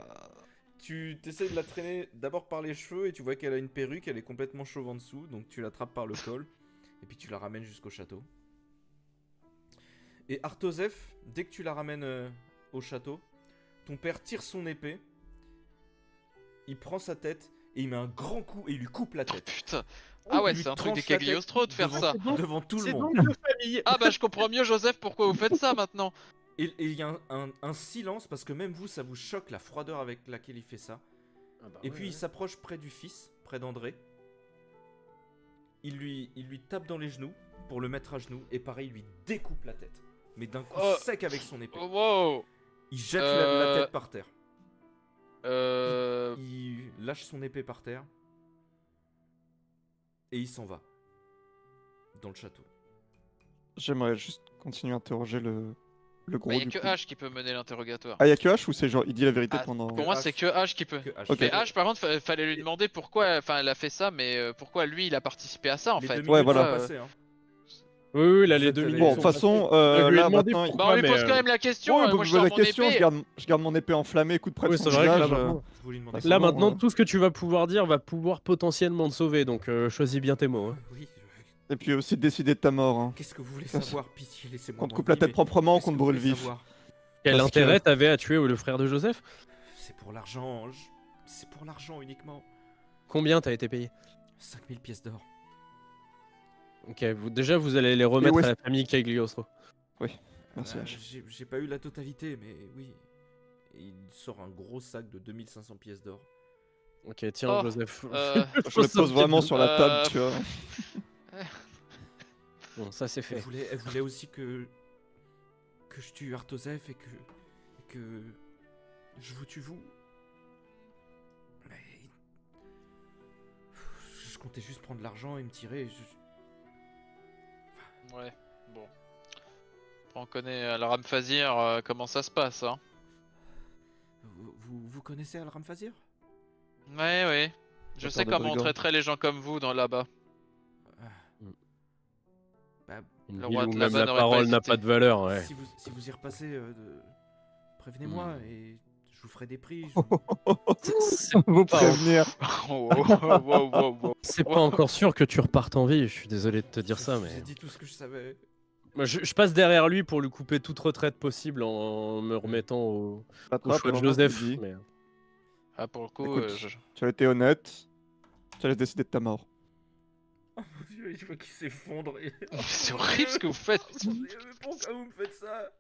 Tu essaies de la traîner d'abord par les cheveux et tu vois qu'elle a une perruque, elle est complètement chauve en dessous, donc tu l'attrapes par le col et puis tu la ramènes jusqu'au château. Et Artoseph, dès que tu la ramènes au château, ton père tire son épée, il prend sa tête et il met un grand coup et il lui coupe la tête. Putain. Ah ouais, Il lui c'est un truc des tranche la tête Cagliostro de faire devant- ça. devant tout le C'est monde. donc de famille. Ah bah je comprends mieux Joseph pourquoi vous faites ça maintenant. Et il y a un silence parce que même vous, ça vous choque la froideur avec laquelle il fait ça. Et puis il s'approche près du fils, près d'André. Il lui tape dans les genoux pour le mettre à genoux et pareil, il lui découpe la tête. Mais d'un coup Oh. sec avec son épée. Oh, wow. Il jette la Euh. tête par terre. Il lâche son épée par terre. Et il s'en va. Dans le château. J'aimerais juste continuer à interroger le gros. Bah, y a du que coup. H qui peut mener l'interrogatoire. Ah, y'a que H ou c'est genre il dit la vérité Ah, pendant. Pour moi, H. c'est que H qui peut. Que H. Ok. Mais H, par contre, fallait lui demander pourquoi. Enfin, elle a fait ça, mais pourquoi lui, il a participé à ça en Les fait. 2 Ouais, minutes voilà. sont passées, hein. Oui, là, les Faites 2 les- minutes. Bon, de Ils toute sont façon, Je lui ai là demandé maintenant. pourquoi. Bah, on lui mais, pose quand même la question. Ouais, moi, vous je posez sors la mon question, épée. je garde mon épée enflammée, coup de près de Oui, son c'est vrai que visage. là, maintenant, Vous lui demandez C'est là, bon, maintenant, ouais. tout ce que tu vas pouvoir dire va pouvoir potentiellement te sauver, donc choisis bien tes mots. Hein. Oui. Et puis aussi décider de ta mort. Hein. Qu'est-ce que vous voulez Merci. savoir? Pitié, laissez-moi. Qu'on te m'en coupe la tête vivre. proprement, Qu'est-ce qu'on te que vous brûle voulez vif. savoir? Quel Parce que- intérêt t'avais à tuer le frère de Joseph? C'est pour l'argent. C'est pour l'argent uniquement. Combien t'as été payé? 5000 pièces d'or. Ok, déjà vous allez les remettre où à est-ce- la famille Cagliostro. Merci H. J'ai pas eu la totalité, mais oui. Il sort un gros sac de 2500 pièces d'or. Ok, tiens Oh, Joseph. Je le pose vraiment sur la table, tu vois. Bon, ça c'est fait. Elle voulait aussi que je tue Artosef et que je vous tue vous. Mais je comptais juste prendre l'argent et me tirer. Ouais, bon. On connaît Al-Ram Fazir, comment ça se passe, hein. Vous connaissez Al-Ram Fazir? Ouais, ouais. Je sais de comment on brigands. traiterait les gens comme vous dans là-bas. Une Le ville roi où de même là-bas la n'aurait pas parole n'a hésité. pas de valeur, ouais. Si vous y repassez, prévenez-moi Hmm. et je vous ferai des prix. Vous prévenir. Oh, oh, oh, oh, oh, oh. C'est pas encore sûr que tu repartes en vie, je suis désolé de te dire ça, Je vous mais... ai dit tout ce que je savais. Moi, je passe derrière lui pour lui couper toute retraite possible en me remettant au T'attrapes, choix de vraiment, Joseph. tu dis, Mais... Ah, pour le coup, Écoute, tu as été honnête. Tu as décidé de ta mort. Oh mon dieu, je vois qu'il s'effondre. c'est horrible ce que vous faites. Oh mon Dieu, mais pourquoi vous me faites ça?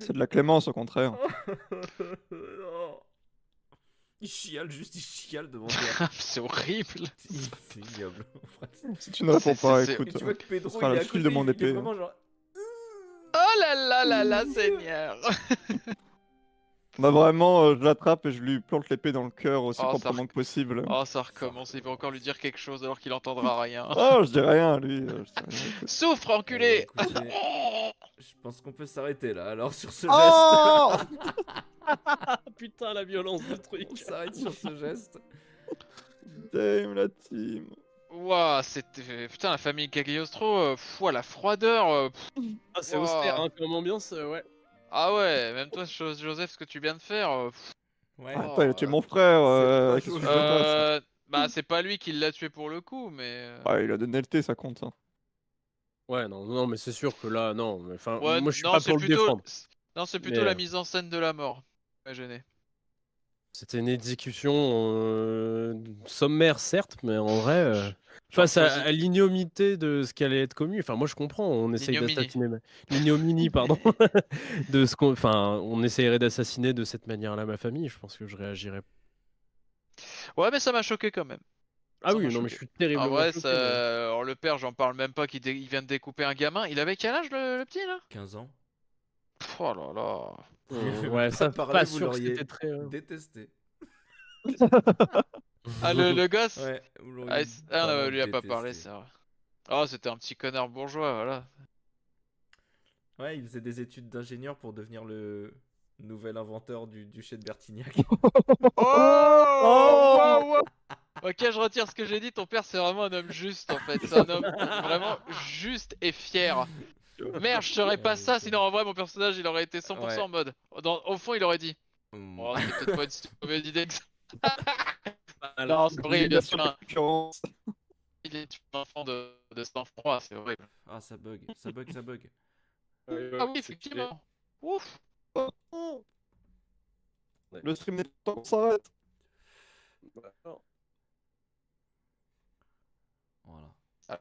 C'est de la clémence au contraire. Oh. Il chiale devant toi. c'est horrible. C'est ignoble. Si tu ne réponds pas, c'est- Et écoute, tu vois que Pedro, ce sera il est le à fil côté, de mon il est épée. hein. vraiment genre... Oh là là là là, Mon Dieu. Seigneur. Bah vraiment, je l'attrape et je lui plante l'épée dans le cœur aussi Oh, ça proprement que possible. Oh, ça recommence, il va encore lui dire quelque chose alors qu'il entendra rien. Oh, je dis rien, lui. Je dis rien, écoute. Souffre, enculé. Écoutez, je pense qu'on peut s'arrêter là, alors sur ce Oh Putain, la violence du truc. geste. On s'arrête sur ce geste. Damn la team. Ouah, c'était... Putain, la famille Cagliostro, la froideur. Ah, c'est Wow. austère hein, comme ambiance, ouais. Ah ouais, même toi, Joseph, ce que tu viens de faire... Ouais. Ah, attends, il a tué mon frère. c'est pas Qu'est-ce que je joli. fais pas, Bah, c'est pas lui qui l'a tué pour le coup, mais... Ah, il a donné le thé, ça compte. Hein. Ouais, non, mais c'est sûr que là, non. Mais, enfin, Ouais, moi, je suis non, pas c'est pour le plutôt... défendre. Non, c'est plutôt Mais, la mise en scène de la mort. Ouais, gêné. C'était une exécution sommaire, certes, mais en vrai, face Genre, à l'ignomité de ce qui allait être commis, enfin, moi je comprends, on essaye L'ignominie. d'assassiner. L'ignominie, pardon. De ce qu'on. Enfin, on essayerait d'assassiner de cette manière-là ma famille, je pense que je réagirais. Ouais, mais ça m'a choqué quand même. Ah Ça oui, m'a non, mais choqué. je suis terriblement En vrai, choqué, mais- alors, le père, j'en parle même pas, il vient de découper un gamin. Il avait quel âge le petit là? 15 ans. Oh là là. Ouais, ça, Parler, pas vous sûr que l'auriez c'était très. détesté. Ah, le gosse? Ouais, vous l'auriez Ah, vraiment on lui a pas détesté. parlé, c'est vrai. Oh, c'était un petit connard bourgeois, voilà. Ouais, il faisait des études d'ingénieur pour devenir le nouvel inventeur du duché de Bertignac. Oh, wow, wow. Ok, je retire ce que j'ai dit. Ton père, c'est vraiment un homme juste en fait. C'est un homme vraiment juste et fier. Merde, je serais pas ça, sinon en vrai, mon personnage il aurait été 100% Ouais. en mode. Au fond, il aurait dit. Hmm. Oh, c'est peut-être pas une si mauvaise idée que ça. Non, c'est horrible, bien sûr. Concurrence. Il est un enfant de sang-froid, c'est horrible. Ah, ça bug, ça bug, ça bug. Ah oui, effectivement. Ouf. Le stream n'est pas on s'arrête. Voilà. Ah.